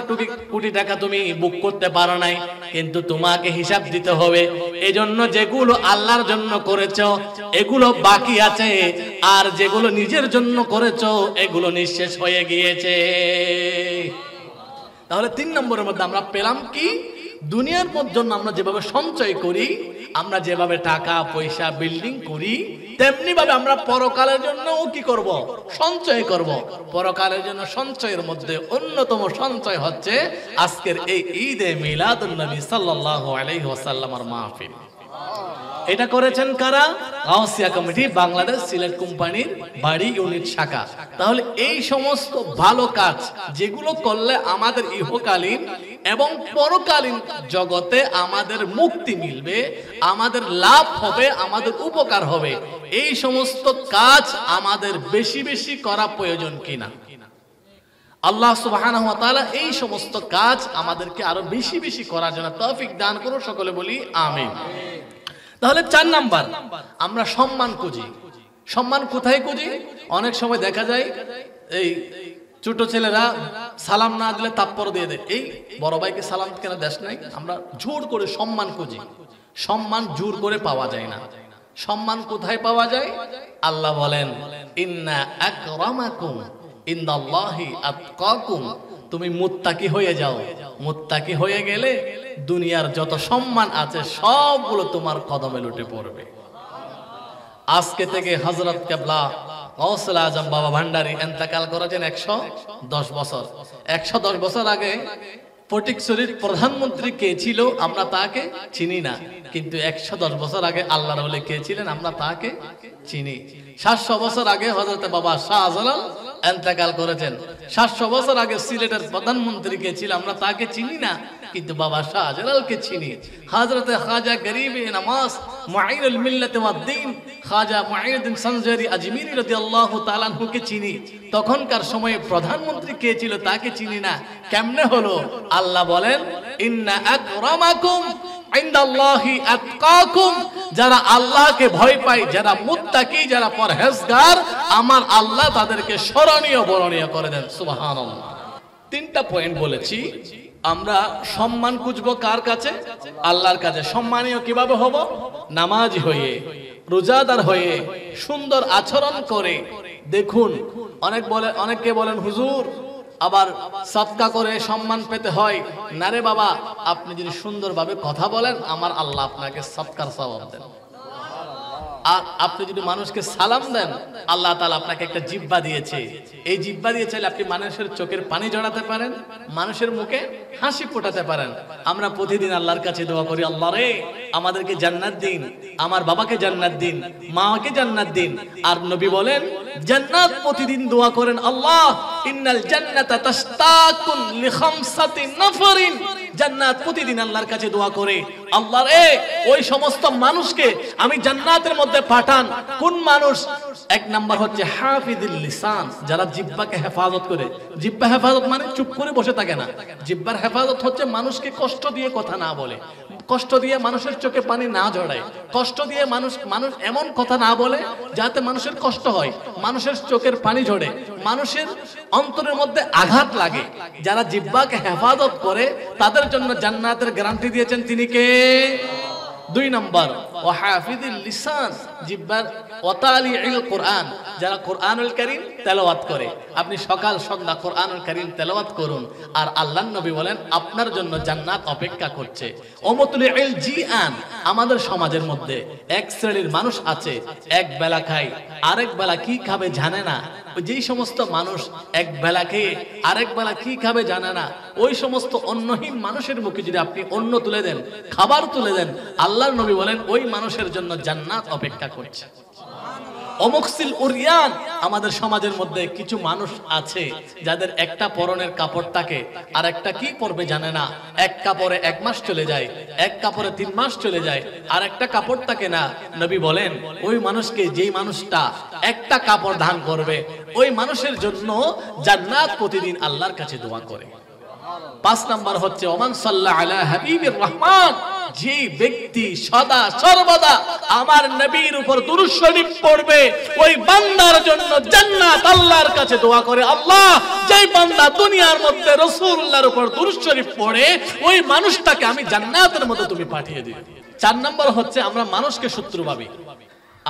কোটি টাকা তুমি বুক করতে পারো নাই, কিন্তু তোমাকে হিসাব দিতে হবে। এজন্য যেগুলো আল্লাহর জন্য করেছো এগুলো বাকি আছে, আর যেগুলো নিজের জন্য করেছো এগুলো নিঃশেষ হয়ে গিয়েছে। তাহলে 3 নম্বরের মধ্যে আমরা পেলাম কি? দুনিয়ার জন্য আমরা যেভাবে সঞ্চয় করি, আমরা যেভাবে টাকা পয়সা বিল্ডিং করি, তেমনি ভাবে আমরা পরকালের জন্যও কি করব? সঞ্চয় করব। পরকালের জন্য সঞ্চয়ের মধ্যে অন্যতম সঞ্চয় হচ্ছে আজকের এই ঈদে মিলাদুন নবী সাল্লাল্লাহু আলাইহি ওয়াসাল্লামের মাহফিল। এটা করেছেন কারা? গাউসিয়া কমিটি, বাংলাদেশ সিলেট কোম্পানির বাড়ি ইউনিট শাখা। তাহলে এই সমস্ত ভালো কাজ যেগুলো করলে আমাদের ইহকালীন এবং পরকালীন জগতে আমাদের মুক্তি মিলবে, আমাদের লাভ হবে, আমাদের উপকার হবে, এই সমস্ত কাজ আমাদের বেশি বেশি করা প্রয়োজন কিনা? আল্লাহ সুবহানাহু ওয়া তাআলা এই সমস্ত কাজ আমাদেরকে আরো বেশি বেশি করার জন্য তৌফিক দান করুন, সকলে বলি আমিন। তাহলে 4 নাম্বার, আমরা সম্মান খুঁজি। সম্মান কোথায় খুঁজি? অনেক সময় দেখা যায় এই ছোট ছেলেরা সালাম না দিলে তাপ্পর দিয়ে দেয়, এই বড় ভাইকে সালাম কেন দেশ নাই? আমরা জোর করে সম্মান খুঁজি। সম্মান জোর করে পাওয়া যায় না। সম্মান কোথায় পাওয়া যায়? আল্লাহ বলেন, ইন্না আকরামাকুম ইনদাল্লাহি আতকাকুম। তুমি মুত্তাকি হয়ে যাও। মুত্তাকি হয়ে গেলে দুনিয়ার যত সম্মান আছে সবগুলো তোমার কদমে লুটে পড়বে। আজকে থেকে হযরত কেবলা গাউসুল আজম বাবা ভান্ডারী ইন্তেকাল করেছেন 110 বছর। 110 বছর আগে ফটিকছড়ির প্রধানমন্ত্রী কে ছিল আমরা তাকে চিনি না, কিন্তু 110 বছর আগে আল্লাহর ওলি কে ছিলেন আমরা তাকে চিনি। 700 বছর আগে হযরত বাবা শাহজালাল ইন্তেকাল করেছেন। 700 বছর আগে সিলেটের প্রধানমন্ত্রী কে ছিল আমরা তাকে চিনি না, কিন্তু বাবা শাহজালালকে চিনি। হযরত খাজা গরিবে নওয়াজ মুঈনুল মিল্লাত ওয়াদ দ্বীন খাজা মুঈনুদ্দিন সঞ্জারি আজমিরি রাদিয়াল্লাহু তাআলা আনহুকে চিনি। তখনকার সময়ে প্রধানমন্ত্রী কে ছিল তাকে চিনি না। কেমনে হলো? আল্লাহ বলেন, ইন্না আকরামাকুম ইনদাল্লাহি আতকাকুম। যারা আল্লাহকে ভয় পায়, যারা মুত্তাকি, যারা পরহেজগার, আমার আল্লাহ তাদেরকে স্মরণীয় বরণীয় করে দেন। সুবহানাল্লাহ। 3টা পয়েন্ট বলেছি। আমরা সম্মান খুঁজবো কার কাছে? আল্লাহর কাছে। সম্মানীয় কিভাবে হব? নামাজি হয়ে, রোজাদার হয়ে, সুন্দর আচরণ করে। দেখুন, অনেকে বলেন হুজুর আবার সদকা করে সম্মান পেতে হয়। না রে বাবা, আপনি যদি সুন্দরভাবে কথা বলেন আমার আল্লাহ আপনাকে সদকার সওয়াব দেন। আর আপনি যদি মানুষকে সালাম দেন, আল্লাহ তাআলা আপনাকে একটা জিহ্বা দিয়েছে। এই জিহ্বা দিয়ে চাইলে আপনি মানুষের চোখের পানি ঝরাতে পারেন, মানুষের মুখে হাসি ফোটাতে পারেন। আমরা প্রতিদিন আল্লাহর কাছে দোয়া করি, আল্লাহ রে আমাদেরকে জান্নাত দিন, আমার বাবাকে জান্নাত দিন, মাকে জান্নাত দিন। আর নবী বলেন জান্নাত প্রতিদিন দোয়া করেন, আল্লাহ ইন্নাল জান্নাতা তাশতাকুন লিখামসাতি নাফারিন। জান্নাত প্রতিদিন আল্লাহর কাছে দোয়া করে, আল্লাহ রে ওই সমস্ত মানুষকে আমি জান্নাতের মধ্যে পাঠান। কোন মানুষ? 1 নাম্বার হচ্ছে হাফিজুল লিসান, যারা জিহ্বাকে হেফাজত করে। জিহ্বা হেফাজত মানে চুপ করে বসে থাকে না। জিহ্বার হেফাজত হচ্ছে মানুষকে কষ্ট দিয়ে কথা না বলে, কষ্ট দিয়ে মানুষের চোখে পানি না ঝরায়, কষ্ট দিয়ে মানুষ এমন কথা না বলে যাতে মানুষের কষ্ট হয়, মানুষের চোখের পানি ঝরে, মানুষের অন্তরের মধ্যে আঘাত লাগে। যারা জিহ্বাকে হেফাজত করে তাদের জন্য জান্নাতের গ্যারান্টি দিয়েছেন তিনি কে? 2 নম্বর ওয়াহাফিজুল লিসান, জিহ্বার ওয়াতালিউল কোরআন, যারা কোরআনুল কারীম তেলাওয়াত করে। আপনি সকাল সন্ধ্যা কোরআনুল কারীম তেলাওয়াত করুন, আর আল্লাহর নবী বলেন আপনার জন্য জান্নাত অপেক্ষা করছে। ওমতুলিউল জিআন, আমাদের সমাজের মধ্যে এক শ্রেণীর মানুষ আছে, এক বেলা খায়, আরেক বেলা কি খাবে জানে না। যেই সমস্ত মানুষ এক বেলা খেয়ে আরেক বেলা কি খাবে জানে না, ওই সমস্ত অন্নহীন মানুষের মুখে যদি আপনি অন্ন তুলে দেন, খাবার তুলে দেন, আল্লাহর নবী বলেন ওই মানুষের জন্য জান্নাত অপেক্ষা করছে। অমুকসিল উরিয়ান, আমাদের সমাজের মধ্যে কিছু মানুষ আছে যাদের একটা পরনের কাপড় থাকে আর একটা কি পরবে জানে না। এক কাপড়ে 1 মাস চলে যায়, এক কাপড়ে 3 মাস চলে যায়, আর একটা কাপড় থাকে না। নবী বলেন ওই মানুষকে, যেই মানুষটা একটা কাপড় দান করবে, ওই মানুষের জন্য জান্নাত প্রতিদিন আল্লাহর কাছে দোয়া করে। 5 নাম্বার হচ্ছে ওমান সাল্লাল্লাহু আলা হাবিবির রহমান, যে ব্যক্তি সদা সর্বদা আমার নবীর উপর দুরূদ শরীফ পড়বে, ওই বান্দার জন্য জান্নাত আল্লাহর কাছে দোয়া করে। আল্লাহ, যেই বান্দা দুনিয়ার মধ্যে রাসূলুল্লাহর উপর দুরূদ শরীফ পড়ে, ওই মানুষটাকে আমি জান্নাতের মধ্যে তুমি পাঠিয়ে দিও। 4 নাম্বার হচ্ছে আমরা মানুষকে শত্রু ভাবি,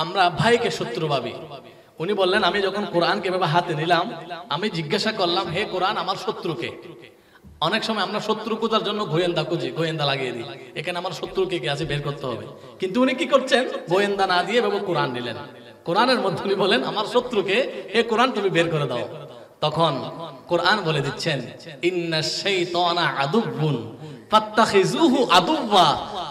আমরা ভাইকে শত্রু ভাবি। উনি বললেন আমি যখন কোরআনকে এভাবে হাতে নিলাম, আমি জিজ্ঞাসা করলাম হে কোরআন আমার শত্রুকে? অনেক সময় আমরা শত্রু খোঁজার জন্য গোয়েন্দা খুঁজি, গোয়েন্দা লাগিয়ে দিই, এখানে আমার শত্রু কে কে আছে বের করতে হবে। কিন্তু উনি কি করছেন, গোয়েন্দা না দিয়ে এভাবে কোরআন নিলেন, কোরআনের মধ্যে উনি বলেন আমার শত্রুকে এ কোরআন তুমি বের করে দাও। তখন কোরআন বলে দিচ্ছেন ইন্নাশ শাইতানা আদুব্বুন ফাত্তাখিজুহু আদুব্বা,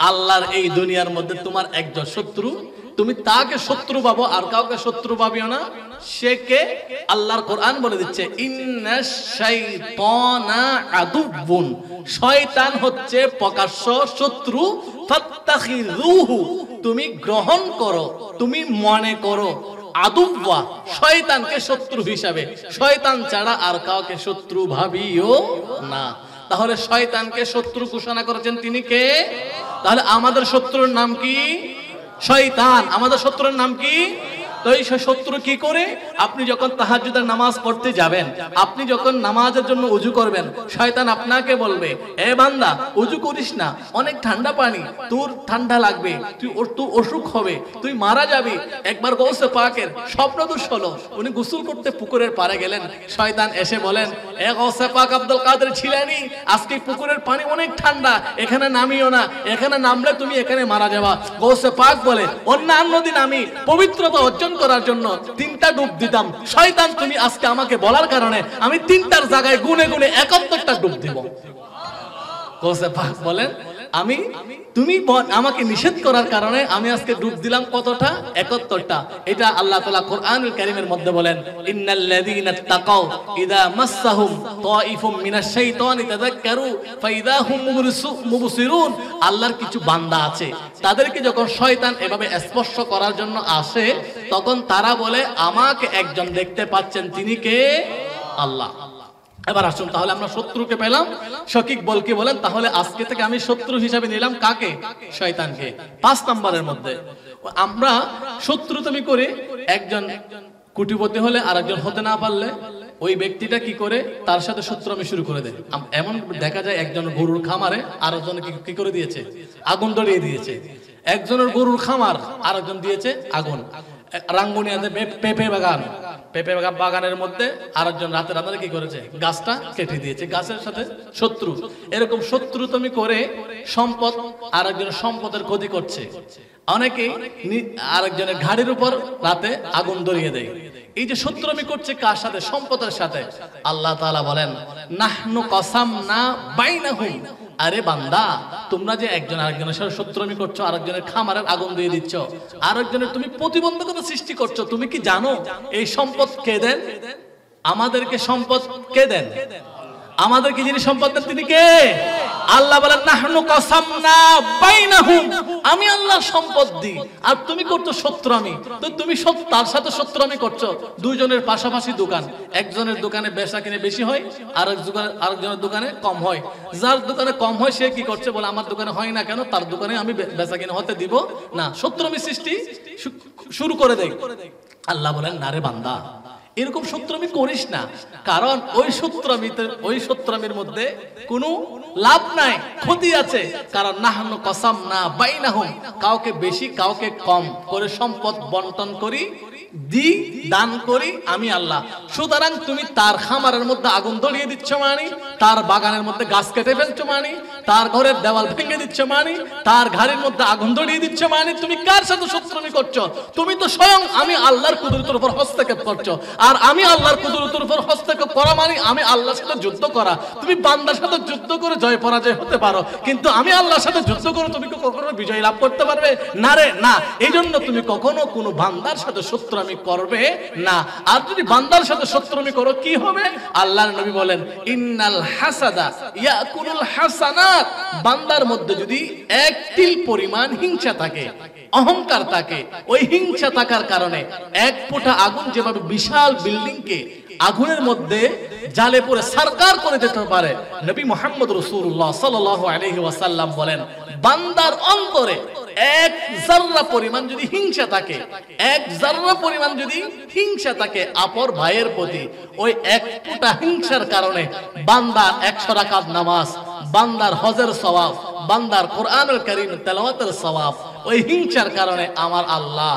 আল্লাহর এই দুনিয়ার মধ্যে তোমার একজন শত্রু, তুমি তাকে শত্রু ভাবো আর কাউকে শত্রু ভাবিও না। সে কে? আল্লাহর কোরআন বলে দিচ্ছে ইন্নাশ শাইতানা আদুব্বুন, শয়তান হচ্ছে প্রকাশ্য শত্রু, ফাত্তাখিজুহু, তুমি গ্রহণ করো, তুমি মনে করো, আদুব্বা, শয়তানকে শত্রু হিসাবে, শয়তান ছাড়া আর কাউকে শত্রু ভাবিও না। তাহলে শয়তানকে শত্রু ঘোষণা করেছেন তিনি কে? তাহলে আমাদের শত্রুর নাম কি? শয়তান। আমাদের শত্রুর নাম কি? তো এই শত্রু কি করে? আপনি যখন তাহাজ্জুদের নামাজ পড়তে যাবেন, আপনি যখন নামাজের জন্য উজু করবেন, শয়তান আপনাকে বলবে এ বান্দা উজু করিস না, অনেক ঠান্ডা পানি, তোর ঠান্ডা লাগবে, তুই অসুখ হবে, তুই মারা যাবি। একবার গৌসে পাকের স্বপ্নদোষ হলো, উনি গোসল করতে পুকুরের পাড়ে গেলেন, শয়তান এসে বলেন এ গৌসে পাক আব্দুল কাদের ছিলেনি, আজকে পুকুরের পানি অনেক ঠান্ডা, এখানে নামিও না, এখানে নামলে তুমি এখানে মারা যাবা। গৌসে পাক বলে অন্যান্য দিন আমি পবিত্রতা অর্জন করার জন্য 3টা ডুব দিতাম, শয়তান তুমি আজকে আমাকে বলার কারণে আমি 3টার জায়গায় গুনে গুনে 71টা ডুব দিব। গৌসে পাক বলেন আমি তুমি আমাকে নিষেধ করার কারণে আমি আজকে ডুব দিলাম কতটা? 71টা। এটা আল্লাহ তাআলা কোরআনুল কারীমের মধ্যে বলেন ইন্নাল্লাযীনা তাকাউ ইযা মাসসাহুম তাইফুম মিনাশ শাইতানি তাযাক্কারু ফাইযা হুম মুবসিরুন, আল্লাহর কিছু বান্দা আছে, তাদেরকে যখন শয়তান এভাবে স্পর্শ করার জন্য আসে, তখন তারা বলে আমাকে একজন দেখতে পাচ্ছেন, তিনি কে? আল্লাহ। এবার আসুন, তাহলে আমরা শত্রুকে পেলাম, শকিক বলকে বলেন তাহলে আজকে থেকে আমি শত্রু হিসাবে নিলাম কাকে? শয়তানকে। 5 নম্বরের মধ্যে আমরা শত্রু তুমি করে একজন কোটিপতি হলে আর একজন হতে না পারলে ওই ব্যক্তিটা কি করে তার সাথে শত্রু আমি শুরু করে দেয়। এমন দেখা যায় একজন গরুর খামারে আরেকজন কি করে দিয়েছে? আগুন ধরিয়ে দিয়েছে। একজনের গরুর খামার আরেকজন দিয়েছে আগুন। রাঙ্গুনিয়াতে পেঁপে বাগানের মধ্যে আরেকজন রাতে রাতে কি করেছে? গাছটা কেটে দিয়েছে, গাছের সাথে শত্রু। এরকম শত্রু তুমি করে সম্পদ আরেকজনের সম্পদের ক্ষতি করছে। অনেকে আরেকজনের ঘাড়ির উপর রাতে আগুন ধরিয়ে দেয়। এই যে শত্রু আমি করছে কার সাথে? সম্পদের সাথে। আল্লাহ তাআলা বলেন নাহনু কাসামনা বাইনাহুম, আরে বান্দা তোমরা যে একজন আরেকজনের সাথে শত্রুমি করছো, আরেকজনের খামারের আগুন দিয়ে দিচ্ছ, আরেকজনের তুমি প্রতিবন্ধকতা সৃষ্টি করছো, তুমি কি জানো এই সম্পদ কে দেন? আমাদেরকে সম্পদ কে দেন? আমাদেরকে যিনি সম্পদ দেন তিনি কে? আল্লাহ বলেন নাহনু কাসামনা বাইনাহুম, আমি আল্লাহ সম্পদ দিই আর তুমি করছো শত্রুমি। তো তুমি তার সাথে শত্রুমি করছো। দুইজনের পাশাপাশি দোকান, একজনের দোকানে বেচা কিনে বেশি হয়, আরেকজনের দোকানে কম হয়। যার দোকানে কম হয় সে কি করছে? বলে আমার দোকানে হয় না কেন, তার দোকানে আমি বেচা কিনে হতে দিব না, শত্রুমি সৃষ্টি শুরু করে দেয়। আল্লাহ বলেন না রে বান্দা, এরকম শত্রুমি করিস না, কারণ ওই শত্রুমির মধ্যে কোনো লাভ নাই, ক্ষতি আছে। কারণ নাহনু কাসামনা বাইনাহুম, কাউকে বেশি কাউকে কম করে সম্পদ বন্টন করি, দান করি আমি আল্লাহ। সুতরাং তুমি তার খামারের মধ্যে আগুন ধরিয়ে দিচ্ছ মানে, তার বাগানের মধ্যে গাছ কেটে ফেলছো মানে, তার ঘরের দেওয়াল ভেঙে দিচ্ছ মানে, তার ঘাড়ির মধ্যে আগুন ধরিয়ে দিচ্ছ মানে, তুমি কার সাথে শত্রুমি করছো? তুমি তো স্বয়ং আমি আল্লাহর কুদরতের উপর হস্তক্ষেপ করছো। আর আমি আল্লাহর কুদরতের উপর হস্তক্ষেপ করা মানে আমি আল্লাহর সাথে যুদ্ধ করা। তুমি বান্দার সাথে যুদ্ধ করে জয় পরাজয় হতে পারো, কিন্তু আমি আল্লাহর সাথে যুদ্ধ করে তুমি কখনো বিজয় লাভ করতে পারবে না রে, না। এই জন্য তুমি কখনো কোনো বান্দার সাথে শত্রুমি করবে না। আর যদি বান্দার সাথে শত্রুমি করো কি হবে? আল্লাহর নবী বলেন ইন্নাল হাসাদা ইয়াকুলুল হাসানাত, বান্দার মধ্যে যদি এক তিল পরিমাণ হিংসা থাকে, অহংকার থাকে, ওই হিংসা থাকার কারণে এক ফোঁটা আগুন যেভাবে বিশাল বিল্ডিংকে আগুনের মধ্যে জালে পড়ে সরকার করে দিতে পারে, নবী মুহাম্মদ রাসূলুল্লাহ সাল্লাল্লাহু আলাইহি ওয়াসাল্লাম বলেন বান্দার অন্তরে এক জাররা পরিমাণ যদি হিংসা থাকে, এক জাররা পরিমাণ যদি হিংসা থাকে অপর ভাইয়ের প্রতি, ওই এক ফোঁটা হিংসার কারণে বান্দার 100 রাকাত নামাজ, বান্দার হজের সওয়াব, বান্দার কোরআনুল কারীম তেলাওয়াতের সওয়াব, ওই হিংসার কারণে আমার আল্লাহ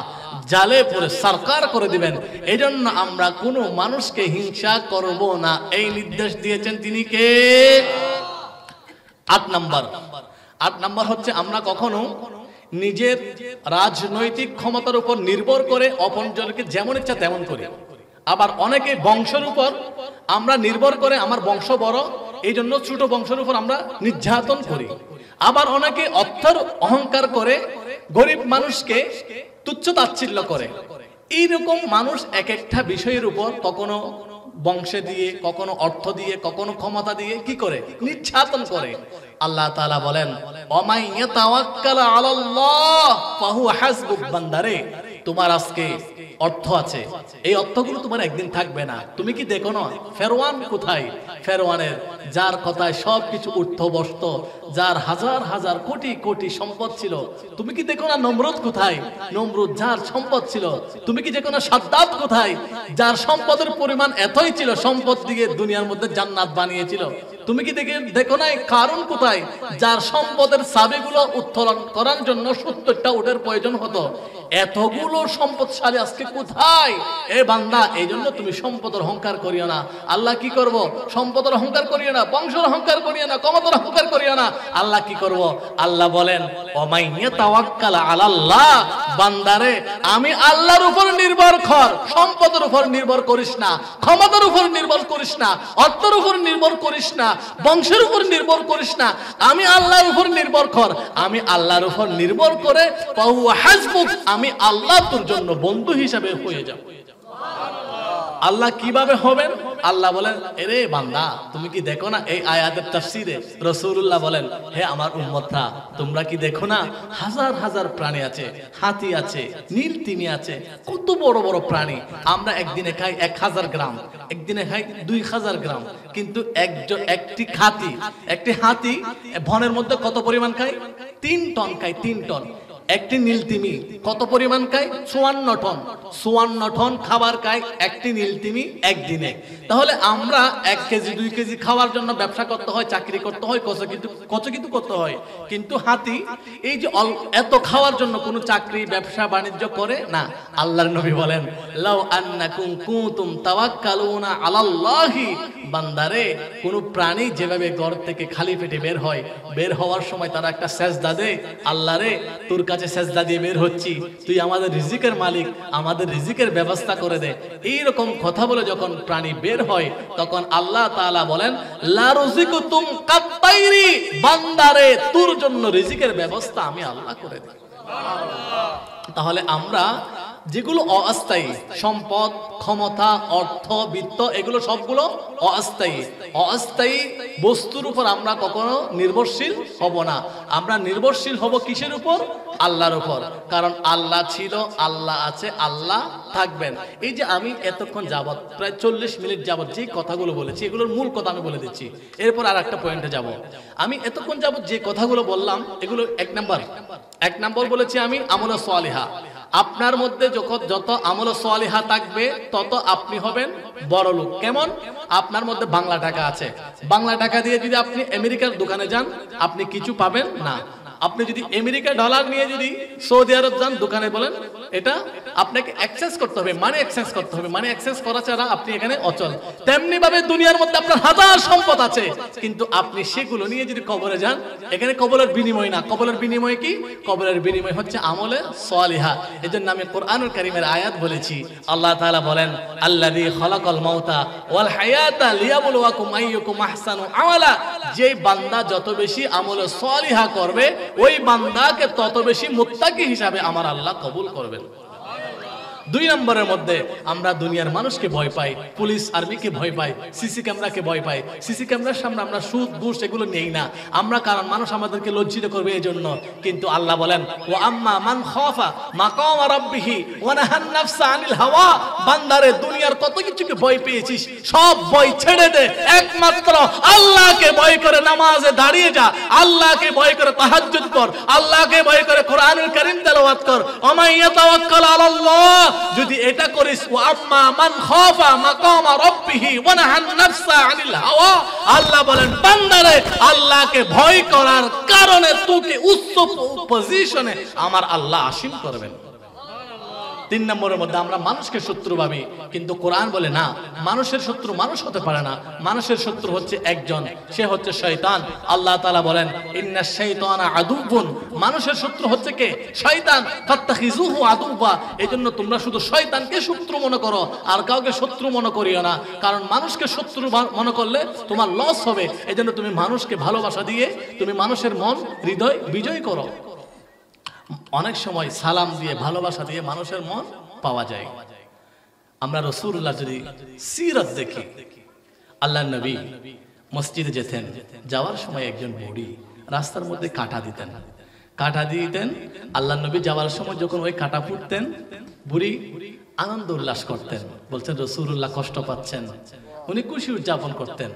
জালে পড়ে সরকার করে দিবেন। এজন্য আমরা কোনো মানুষকে হিংসা করব না, এই নির্দেশ দিয়েছেন তিনি কে? 8 নাম্বার হচ্ছে আমরা কখনো নিজের রাজনৈতিক ক্ষমতার উপর নির্ভর করে অপরজনকে যেমন ইচ্ছা তেমন করি। আবার অনেকে বংশের উপর আমরা নির্ভর করে, আমার বংশ বড় এই জন্য ছোট বংশের উপর আমরা নির্যাতন করি। আবার অনেকে অর্থের অহংকার করে গরিব মানুষকে তুচ্ছ তাচ্ছিল্য করে। এইরকম মানুষ এক একটা বিষয়ের উপর কখনো বংশে দিয়ে, কখনো অর্থ দিয়ে, কখনো ক্ষমতা দিয়ে কি করে নির্যাতন করে। আল্লাহ তাআলা বলেন ওমাই ইয়াতাওয়াক্কাল আলাল্লাহ ফাহুয়া হাসবুক, বান্দারে তোমার আজকে অর্থ আছে, এই অর্থগুলো তোমার একদিন থাকবে না। তুমি কি দেখো না ফেরওয়ান কোথায়? ফেরওয়ানের যার কথায় সবকিছু উঠত বসত, যার হাজার হাজার কোটি কোটি সম্পদ ছিল, তুমি কি দেখো না নমরুদ কোথায়? নমরুদ যার সম্পদ ছিল। তুমি কি দেখো না সাদ্দাত কোথায়? যার সম্পদের পরিমাণ এতই ছিল, সম্পদ দিয়ে দুনিয়ার মধ্যে জান্নাত বানিয়েছিল। তুমি কি দেখো না কারণ কোথায়? যার সম্পদের চাবিগুলো উত্তোলন করার জন্য 70টা উটের প্রয়োজন হতো। এতগুলো সম্পদশালী আজকে কোথায়? এ বান্দা, এই জন্য তুমি সম্পদের অহংকার করিও না। আল্লাহ কি করব? সম্পদের অহংকার করিও না, বংশের অহংকার করিও না, ক্ষমতার অহংকার করিও না। আল্লাহ কি করব? আল্লাহ বলেন ওমাই ইয়াতাওয়াক্কাল আলাল্লাহ, বান্দারে আমি আল্লাহর উপর নির্ভর কর। সম্পদের উপর নির্ভর করিস না, ক্ষমতার উপর নির্ভর করিস না, অর্থের উপর নির্ভর করিস না, বংশের উপর নির্ভর করিস না। আমি আল্লাহর উপর নির্ভর কর। আমি আল্লাহর উপর নির্ভর করে ফাহুয়া হাসবুক, আমি আল্লাহ তোর জন্য বন্ধু হিসাবে হয়ে যাব। আল্লাহ কিভাবে হবেন? আল্লাহ বলেন এরে বান্দা, তুমি কি দেখো না এই আয়াতের তাফসীরে রাসূলুল্লাহ বলেন হে আমার উম্মতরা, তোমরা কি দেখো না হাজার হাজার প্রাণী আছে, হাতি আছে, নীল তিমি আছে, কত বড় বড় প্রাণী। আমরা একদিনে খাই 1000 গ্রাম, একদিনে খাই 2000 গ্রাম, কিন্তু একটি হাতি বনের মধ্যে কত পরিমাণ খায়? 3 টন খায়, 3 টন। একটি নীলতিমি কত পরিমাণ খায়? 54 টন। 54 টন খাবার খায় একটি নীলতিমি একদিনে। তাহলে আমরা 1 কেজি 2 কেজি খাওয়ার জন্য ব্যবসা করতে হয়, চাকরি করতে হয়, কত কিছু করতে হয়। কিন্তু হাতি এই যে এত খাওয়ার জন্য কোনো চাকরি ব্যবসা বাণিজ্য করে না। আল্লাহর নবী বলেন লাউ আন্নাকুম কুনতুম তাওয়াক্কালুনা আলাল্লাহি, বান্দারে কোন প্রাণী যেভাবে ঘর থেকে খালি পেটে বের হয়, বের হওয়ার সময় তারা একটা সেজদা দেয়, আল্লাহ রে তোর কাছে সেজদা দিয়ে বের হচ্ছি, তুই আমাদের রিজিকের মালিক, আমাদের রিজিকের ব্যবস্থা করে দে। এইরকম কথা বলে যখন প্রাণী বের হয়, তখন আল্লাহ তাআলা বলেন লা রুজিকুতুম কাত্তাইরি, বান্দারে তোর জন্য রিজিকের ব্যবস্থা আমি আল্লাহ করে দিই। তাহলে আমরা যেগুলো অস্থায়ী সম্পদ, ক্ষমতা, অর্থ, বিত্ত, এগুলো সবগুলো অস্থায়ী। অস্থায়ী বস্তুর উপর আমরা কখনো নির্ভরশীল হব না। আমরা নির্ভরশীল হব কিসের উপর? আল্লাহর উপর। কারণ আল্লাহ ছিল, আল্লাহ আছে, আল্লাহ থাকবেন। এই যে আমি এতক্ষণ যাবত প্রায় 40 মিনিট যাবত যে কথাগুলো বলেছি, এগুলোর মূল কথা আমি বলে দিচ্ছি, এরপর আর একটা পয়েন্টে যাব। আমি এতক্ষণ যাবত যে কথাগুলো বললাম, এগুলো এক নাম্বার বলেছি আমি আমল সালিহা। আপনার মধ্যে যত আমল সালিহা থাকবে তত আপনি হবেন বড় লোক। কেমন? আপনার মধ্যে বাংলা টাকা আছে, বাংলা টাকা দিয়ে যদি আপনি আমেরিকার দোকানে যান, আপনি কিছু পাবেন না। আপনি যদি আমেরিকা ডলার নিয়ে যদি সৌদি আরব যান, দোকানে বলেন এটা আপনাকে এক্সচেঞ্জ করতে হবে, মানি এক্সচেঞ্জ করতে হবে, মানি এক্সচেঞ্জ করা ছাড়া আপনি এখানে অচল। তেমনি ভাবে দুনিয়ার মধ্যে আপনার হাজার সম্পদ আছে, কিন্তু আপনি সেগুলো নিয়ে যদি কবরে যান, এখানে কবরের বিনিময় না। কবরের বিনিময় কি? কবরের বিনিময় হচ্ছে আমলে সালিহা। এজন্য আমি কোরআনুল কারীমের আয়াত বলেছি, আল্লাহ তাআলা বলেন আল্লাযী খালাকাল মাউতা ওয়াল হায়াতা লিয়াবলুয়াকুম আইয়ুকুম আহসানু আমালা। যে বান্দা যত বেশি আমলে সালিহা করবে, ওই বান্দাকে তত বেশি মুত্তাকি হিসাবে আমার আল্লাহ কবুল করবেন। 2 নম্বরের মধ্যে আমরা দুনিয়ার মানুষকে ভয় পাই, পুলিশ আর্মিকে ভয় পাই, সিসি ক্যামেরাকে ভয় পাই। সিসি ক্যামেরার সামনে আমরা সুদ ঘুষ এগুলো নেই না আমরা, কারণ মানুষ আমাদেরকে লজ্জিত করবে এই জন্য। কিন্তু আল্লাহ বলেন ওয়া আম্মা মান খাফা মাকাম রাব্বিহি ওয়া নাহান নাফসা আনিল হাওয়া, বান্দারে দুনিয়ার কত কিছুকে ভয় পেয়েছিস, সব ভয় ছেড়ে দে, একমাত্র আল্লাহকে ভয় করে নামাজে দাঁড়িয়ে যা, আল্লাহকে ভয় করে তাহাজ্জুদ কর, আল্লাহকে ভয় করে কোরআনুল কারীম তেলাওয়াত কর। ওমাই ইয়াতাওয়াক্কাল আলাল্লাহ, যদি এটা করিস, ওয়া আম্মা মান খাফা মাকাম রাব্বিহি ওয়া নাহান নাফসা আনিল হাওয়া, আল্লাহ বলেন বান্দারে আল্লাহকে ভয় করার কারণে তোকে উচ্চ পজিশনে আমার আল্লাহ আসীন করবেন। তিন নম্বরের মধ্যে আমরা মানুষকে শত্রু ভাবি, কিন্তু কোরআন বলে না, মানুষের শত্রু মানুষ হতে পারে না, মানুষের শত্রু হচ্ছে একজন, সে হচ্ছে শয়তান। আল্লাহ তাআলা বলেন ইন্নাশ শাইতানা আদুউন, মানুষের শত্রু হচ্ছে কে? শয়তান। ফাত্তাখিযুহু আদুওয়া, এজন্য তোমরা শুধু শয়তানকে শত্রু মনে করো, আর কাউকে শত্রু মনে করিও না, কারণ মানুষকে শত্রু মনে করলে তোমার লস হবে। এজন্য তুমি মানুষকে ভালোবাসা দিয়ে তুমি মানুষের মন হৃদয় বিজয় করো। অনেক সময় সালাম দিয়ে ভালোবাসা দিয়ে মানুষের মন পাওয়া যায়। আমরা রাসূলুল্লাহ যদি সিরাত দেখি, আল্লাহর নবী মসজিদে যেতেন, যাওয়ার সময় একজন বুড়ি রাস্তার মধ্যে কাঁটা দিতেন, কাঁটা দিতেন। আল্লাহর নবী যাওয়ার সময় যখন ওই কাঁটা ফুটতেন, বুড়ি আনন্দ উল্লাস করতেন, বলছেন রাসূলুল্লাহ কষ্ট পাচ্ছেন, উনি খুশি উদযাপন করতেন।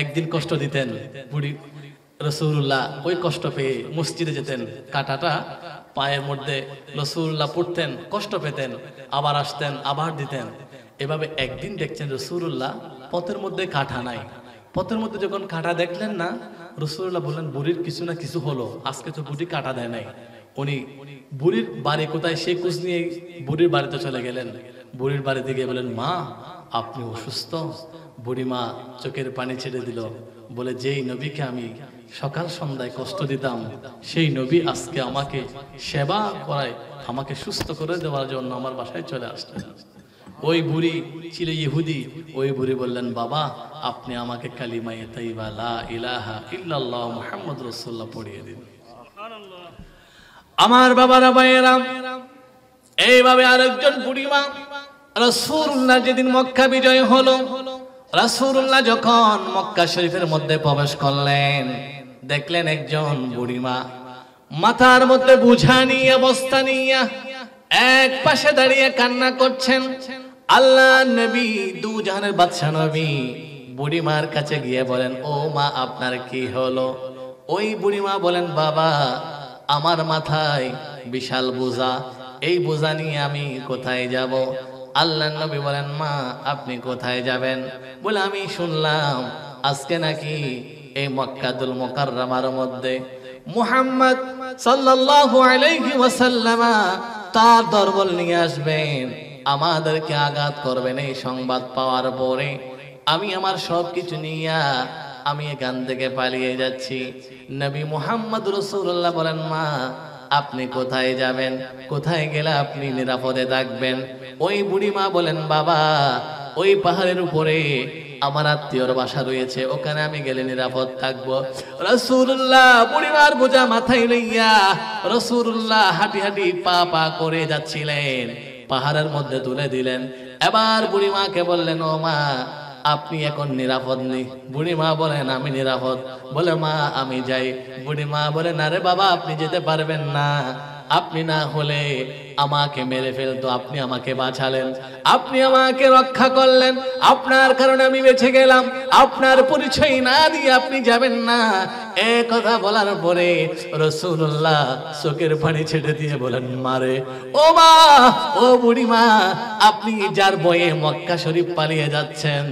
একদিন কষ্ট দিতেন বুড়ি, রাসূলুল্লাহ ওই কষ্ট পেয়ে মসজিদে যেতেন, কাঁটাটা পায়ের মধ্যে রাসূলুল্লাহ পড়তেন, কষ্ট পেতেন, আবার আসতেন, আবার দিতেন। এভাবে একদিন দেখছেন রাসূলুল্লাহ পথের মধ্যে কাঁটা নাই। পথের মধ্যে যখন কাঁটা দেখলেন না, রাসূলুল্লাহ বললেন বুড়ির কিছু না কিছু হলো, আজকে তো বুড়ি কাঁটা দেয় নাই। উনি বুড়ির বাড়ি কোথায় সেই খোঁজ নিয়ে বুড়ির বাড়িতে চলে গেলেন। বুড়ির বাড়িতে গিয়ে বলেন মা আপনি অসুস্থ? বুড়ি মা চোখের পানি ছেড়ে দিল, বলে যেই নবীকে আমি সকাল সন্ধ্যায় কষ্ট দিতাম, সেই নবী আজকে আমাকে সেবা করায়, আমাকে সুস্থ করে দেওয়ার জন্য আমার বাসায় চলে আসলেন। ওই বুড়ি ছিল ইহুদি। ওই বুড়ি বললেন বাবা আপনি আমাকে কালিমায়ে তাইয়্যিবা লা ইলাহা ইল্লাল্লাহ মুহাম্মাদুর রাসূলুল্লাহ পড়িয়ে দিন। আমার বাবারা ভাইয়েরা, এইভাবে আরেকজন বুড়িমা রাসূলুল্লাহ যেদিন মক্কা বিজয় হলো, রাসূলুল্লাহ যখন মক্কা শরীফের মধ্যে প্রবেশ করলেন, দেখলেন একজন বুড়িমা মাথার মধ্যে বোঝা নিয়ে, বস্তা নিয়ে এক পাশে দাঁড়িয়ে কান্না করছেন। আল্লাহর নবী, দু জাহানের বাদশা নবী বুড়িমার কাছে গিয়ে বলেন ও মা আপনার কি হলো? ওই বুড়িমা বলেন বাবা আমার মাথায় বিশাল বোঝা, এই বোঝা নিয়ে আমি কোথায় যাব? আল্লাহর নবী বলেন মা আপনি কোথায় যাবেন? বলে আমি শুনলাম আজকে নাকি এই মক্কাতুল মুকাররমার মধ্যে মুহাম্মদ সাল্লাল্লাহু আলাইহি ওয়াসাল্লাম তার দরবার নিয়ে আসবেন, আমাদেরকে আঘাত করবেন। এই সংবাদ পাওয়ার পরে আমি আমার সবকিছু নিয়ে আমি এখান থেকে পালিয়ে যাচ্ছি। নবী মুহাম্মদ রাসূলুল্লাহ বলেন মা আপনি কোথায় যাবেন? কোথায় গেলে আপনি নিরাপদে থাকবেন? ওই বুড়ি মা বলেন বাবা ওই পাহাড়ের উপরে আমার আত্মীয়র বাসা রয়েছে, ওখানে আমি গেলে নিরাপদ থাকবো। রাসূলুল্লাহ বুড়িমার বোঝা মাথায় লইয়া রাসূলুল্লাহ হাঁটি হাঁটি পা পা করে যাচ্ছিলেন, পাহাড়ের মধ্যে তুলে দিলেন। এবার বুড়িমাকে বললেন ও মা আপনি এখন নিরাপদ নেই? বুড়িমা বলেন আমি নিরাপদ। বলে মা আমি যাই। বুড়িমা বলেন আরে বাবা আপনি যেতে পারবেন না, আপনি না হলে আমাকে মেরে ফেলতো, আপনি আমাকে বাঁচালেন, আপনি আমাকে রক্ষা করলেন, আপনার কারণে আমি বেঁচে গেলাম, আপনার পরিচয় না দিয়ে আপনি যাবেন না। এ কথা বলার পরে রাসূলুল্লাহ চোখের পানি ছেড়ে দিয়ে বলেন মারে ও মা, ও বুড়িমা আপনি যার বয়ে মক্কা শরীফ পালিয়ে যাচ্ছেন,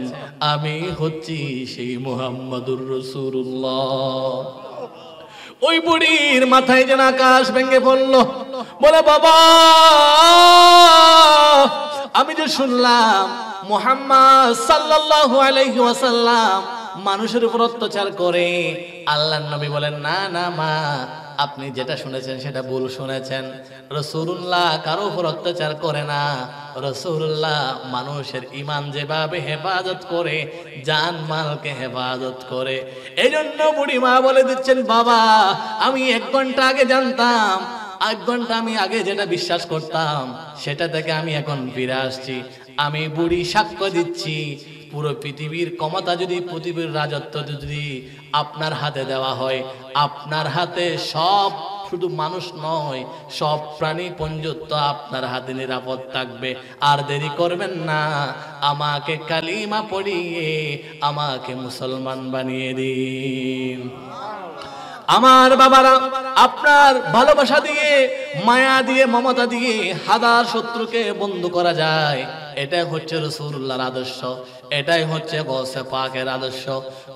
আমি হচ্ছি সেই মুহাম্মাদুর রাসূলুল্লাহ। ওই বুড়ির মাথায় যেন আকাশ ভেঙে পড়লো, বলে বাবা আমি যে শুনলাম মুহাম্মদ সাল্লাল্লাহু আলাইহি ওয়াসাল্লাম মানুষের উপর অত্যাচার করে। আল্লাহর নবী বলেন না না মা আপনি যেটা শুনেছেন সেটা ভুল শুনেছেন। রাসূলুল্লাহ কারো উপর অত্যাচার করে না, রাসূলুল্লাহ মানুষের ঈমান যেভাবে হেফাজত করে জান মালকে হেফাজত করে। এইজন্য বুড়ি মা বলে দিচ্ছেন বাবা আমি 1 ঘন্টা আগে জানতাম, 1 ঘন্টা আমি আগে যেটা বিশ্বাস করতাম সেটা থেকে আমি এখন ফিরে আসছি। আমি বুড়ি সাক্ষ্য দিচ্ছি পুরো পৃথিবীর ক্ষমতা যদি, পৃথিবীর রাজত্ব যদি আপনার হাতে দেওয়া হয়, আপনার হাতে সব, শুধু মানুষ নয় সব প্রাণী পঞ্জত্ব আপনার হাতে নিরাপদ থাকবে। আর দেরি করবেন না, আমাকে কালিমা পড়িয়ে আমাকে মুসলমান বানিয়ে দিন। আমার বাবারা আপনার ভালোবাসা দিয়ে, মায়া দিয়ে, মমতা দিয়ে হাজার শত্রুকে বন্ধু করা যায়। এটা হচ্ছে রাসূলুল্লাহর আদর্শ, এটাই হচ্ছে গৌসে পাকের আদর্শ।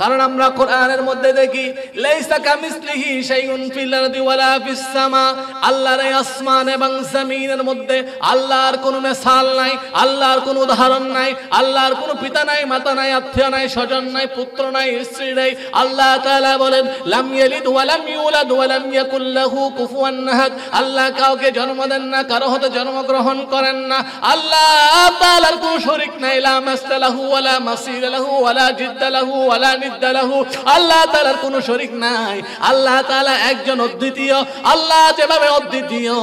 কারণ আমরা কোরআনের মধ্যে দেখি লাইসা কামিসলিহি শাইউন ফিল আরদি ওয়ালা ফিস সামা, আল্লাহর এই আসমান এবং জমিনের মধ্যে আল্লাহর কোনো মিসাল নাই, আল্লাহর কোনো উদাহরণ নাই, আল্লাহর কোনো পিতা নাই, মাতা নাই, আত্মীয় নাই, স্বজন নাই, পুত্র নাই, স্ত্রী নাই। আল্লাহ তাআলা বলেন লাম ইয়ালিদ ওয়া লাম ইউলাদ ওয়া লাম ইয়াকুল লাহু কুফুয়ান আহাদ। আল্লাহ কাউকে জন্ম দেন না, কারো হতে জন্মগ্রহণ করেন না। আল্লাহ তাআলার কোনো শরীক নাই, লা মাসলা লাহু ওয়া লা মাসিলা লাহু ওয়া লা জিদ্দা লাহু ওয়া লা নিদ্দা লাহু। আল্লাহ তাআলার কোনো শরীক নাই। আল্লাহ তাআলা একজন অদ্বিতীয়। আল্লাহ যেভাবে অদ্বিতীয়,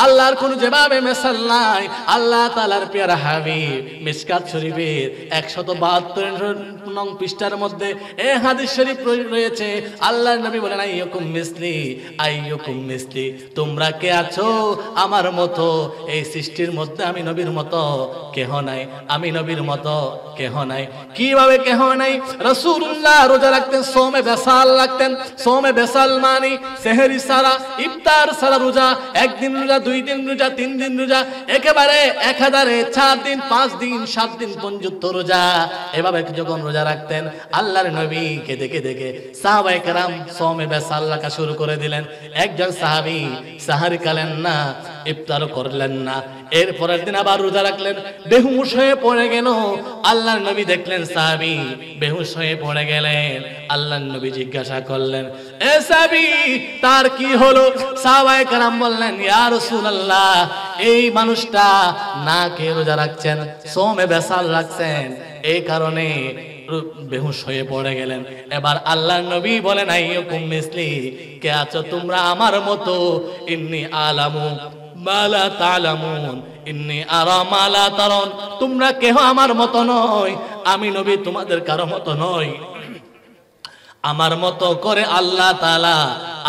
আল্লাহর কোনো যেভাবে মিসাল নাই। আল্লাহ তাআলার পেয়ারা হাবিব মিশকাত শরীফের 172 নং পৃষ্ঠার মধ্যে এই হাদিস শরীফ রয়েছে। আল্লাহর নবী বলেন আইয়ুকুম মিসলি, আইয়ুকুম মিসলি, তোমরা কে আছো আমার মতো? এই সৃষ্টির মধ্যে আমি নবীর মতো কেহ নাই, আমি নবীর মতো কেহ নাই। কিভাবে কেহ নাই? রাসূলুল্লাহ রোজা রাখতেন, সোমে বেসাল রাখতেন। সোমে বেসাল মানে সেহরি সারা, ইফতার সারা রোজা। একদিন রোজা, 2 দিন রোজা, 3 দিন রোজা, একেবারে 4 দিন 5 দিন 7 দিন পর্যন্ত রোজা। এভাবে যখন রোজা রাখতেন আল্লাহর নবীকে দেখে দেখে সাহাবায়ে কেরাম সোমে বেসাল রাখা শুরু করে দিলেন। একজন সাহাবী সাহারি খেলেন না, ইফতার করলেন না, এরপরের দিন আবার রোজা রাখলেন, বেহুশ হয়ে পড়ে গেল। আল্লাহর নবী দেখলেন সাহাবী বেহুশ হয়ে পড়ে গেলেন। আল্লাহর নবী জিজ্ঞাসা করলেন, এ সাহাবী তার কি হলো? সাহাবায়ে কেরাম বললেন, ইয়া রাসূলুল্লাহ, এই মানুষটা না খেয়ে রোজা রাখছেন, সোমে বেসাল রাখছেন, এই কারণে বেহুশ হয়ে পড়ে গেলেন। এবার আল্লাহর নবী বলেন আইয়ুকুম মিসলি, কে আছো তোমরা আমার মতো? ইন্নী আলামু মা লা তা'লামুন, ইন্নী আরা মা লা তারান। তোমরা কেহ আমার মতো নয়, আমি নবী তোমাদের কারো মতো নই। আমার মতো করে আল্লাহ তাআলা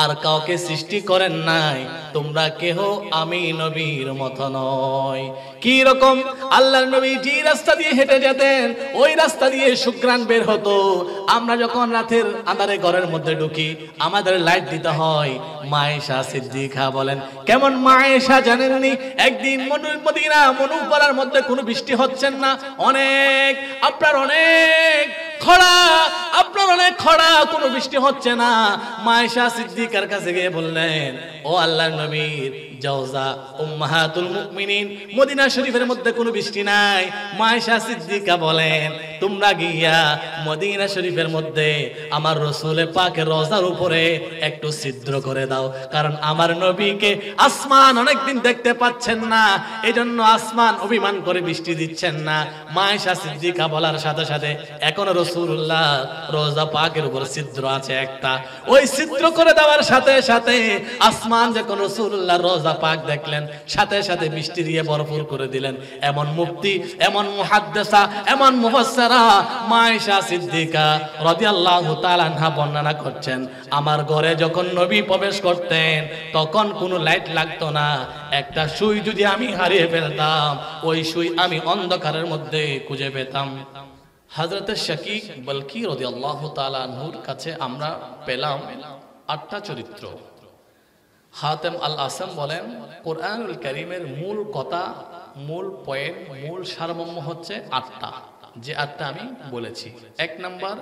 আর কাউকে সৃষ্টি করেন নাই। তোমরা কেহ আমি নবীর মতো নয়। কি রকম? আল্লাহর নবী যে রাস্তা দিয়ে হেঁটে যেতেন ওই রাস্তা দিয়ে সুঘ্রাণ বের হতো। আমরা যখন রাতের আঁধারে ঘরের মধ্যে ঢুকি আমাদের লাইট দিতে হয়। মা আয়েশা সিদ্দিকা বলেন, কেমন মা আয়েশা জানেননি? একদিন মদিনা মনুপাড়ার মধ্যে কোনো বৃষ্টি হচ্ছেন না, অনেক খরা, কোনো বৃষ্টি হচ্ছে না। মা আয়েশা সিদ্দিকার কাছে গিয়ে বললেন, ও আল্লাহর নবীর জাওজা উম্মাহাতুল মুমিনিন, মদিনা শরীফের মধ্যে কোনো বৃষ্টি নাই। মা আয়েশা সিদ্দিকা বলেন, তোমরা গিয়া মদিনা শরীফের মধ্যে আমার রাসূল পাকের রওজার উপরে একটু ছিদ্র করে দাও, কারণ আমার নবীকে আসমান অনেকদিন দেখতে পাচ্ছেন না, এজন্য আসমান অভিমান করে বৃষ্টি দিচ্ছেন না। মা আয়েশা সিদ্দিকা বলার সাথে সাথে এখন রাসূলুল্লাহ রওজা পাকের উপর ছিদ্র আছে একটা, ওই ছিদ্র করে দেওয়ার সাথে সাথে আসমান যখন রাসূলুল্লাহ রওজা পাক দেখলেন সাথে সাথে বৃষ্টি দিয়ে ভরপুর করে দিলেন। এমন মুফতি, এমন মুহাদ্দিসা, এমন মুফাসসিরা মা আয়েশা সিদ্দিকা রাদিয়াল্লাহু তাআলা আনহা বর্ণনা করছেন, আমার ঘরে যখন নবী প্রবেশ করতেন তখন কোনো লাইট লাগতো না। একটা সুই যদি আমি হারিয়ে ফেলতাম ওই সুই আমি অন্ধকারের মধ্যে খুঁজে পেতাম। হযরত শাকিক বলকি রাদিয়াল্লাহু তাআলা আনহুর কাছে আমরা পেলাম 8টা চরিত্র। হাতেম আল আসম বলেন, কোরআনুল কারীমের মূল কথা, মূল পয়েন্ট, মূল সারমর্ম হচ্ছে 8টা, যে 8টা আমি বলেছি। 1 নাম্বার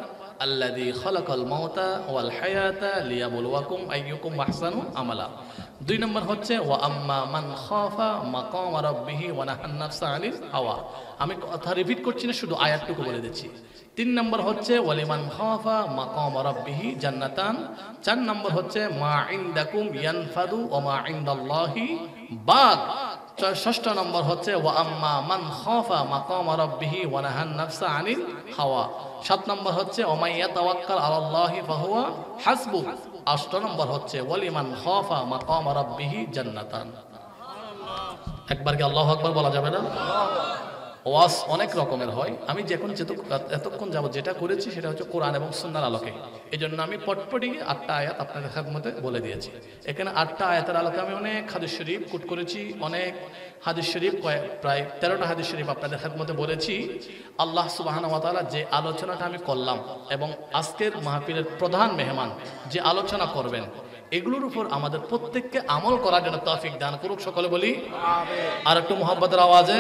আল্লাযী খালাকাল মাউতা ওয়াল হায়াতা লিয়াবলুয়াকুম আইয়ুকুম আহসানু আমালা। 2 নম্বর হচ্ছে ওয়া আম্মা মান খাফা মাকাম রাব্বিহি ওয়া নাহান নাফসা আনিল হাওয়া। আমি কথা রিপিট করছি না, শুধু আয়াতটুকু বলে দিচ্ছি। 3 নম্বর হচ্ছে ওয়ালিমান খাফা মাকাম রাব্বিহি জান্নাতান। 4 নম্বর হচ্ছে মা ইনদাকুম ইয়ানফাদু ওয়া মা ইনদাল্লাহি বাক। 6 নম্বর হচ্ছে ওয়া আম্মা মান খাফা মাকাম রাব্বিহি ওয়া নাহান নাফসা আনিল হাওয়া। 7 নম্বর হচ্ছে ওয়া মাইয়া তাওয়াক্কাল আলাল্লাহি ফাহুয়া হাসবু। 8 নম্বর হচ্ছে ওয়ালিমান খাফা মাকাম রাব্বিহি জান্নাতান। একবার কি আল্লাহু আকবার বলা যাবে না? ওয়াজ অনেক রকমের হয়। আমি এতক্ষণ যাবত যেটা করেছি সেটা হচ্ছে কোরআন এবং সুন্নাহর আলোকে। এই জন্য আমি পটপটি 8টা আয়াত আপনাদের খেদমতে বলে দিয়েছি। এখানে 8টা আয়াতের আলোকে আমি অনেক হাদিস শরীফ কোট করেছি, অনেক হাদিস শরীফ, প্রায় 13টা হাদিস শরীফ আপনাদের খেদমতে বলেছি। আল্লাহ সুবহানাহু ওয়া তাআলা যে আলোচনাটা আমি করলাম এবং আজকের মাহফিলের প্রধান মেহমান যে আলোচনা করবেন, এগুলোর উপর আমাদের প্রত্যেককে আমল করার জন্য তৌফিক দান করুক। সকলে বলি আমিন। আর একটু মুহাব্বতের আওয়াজে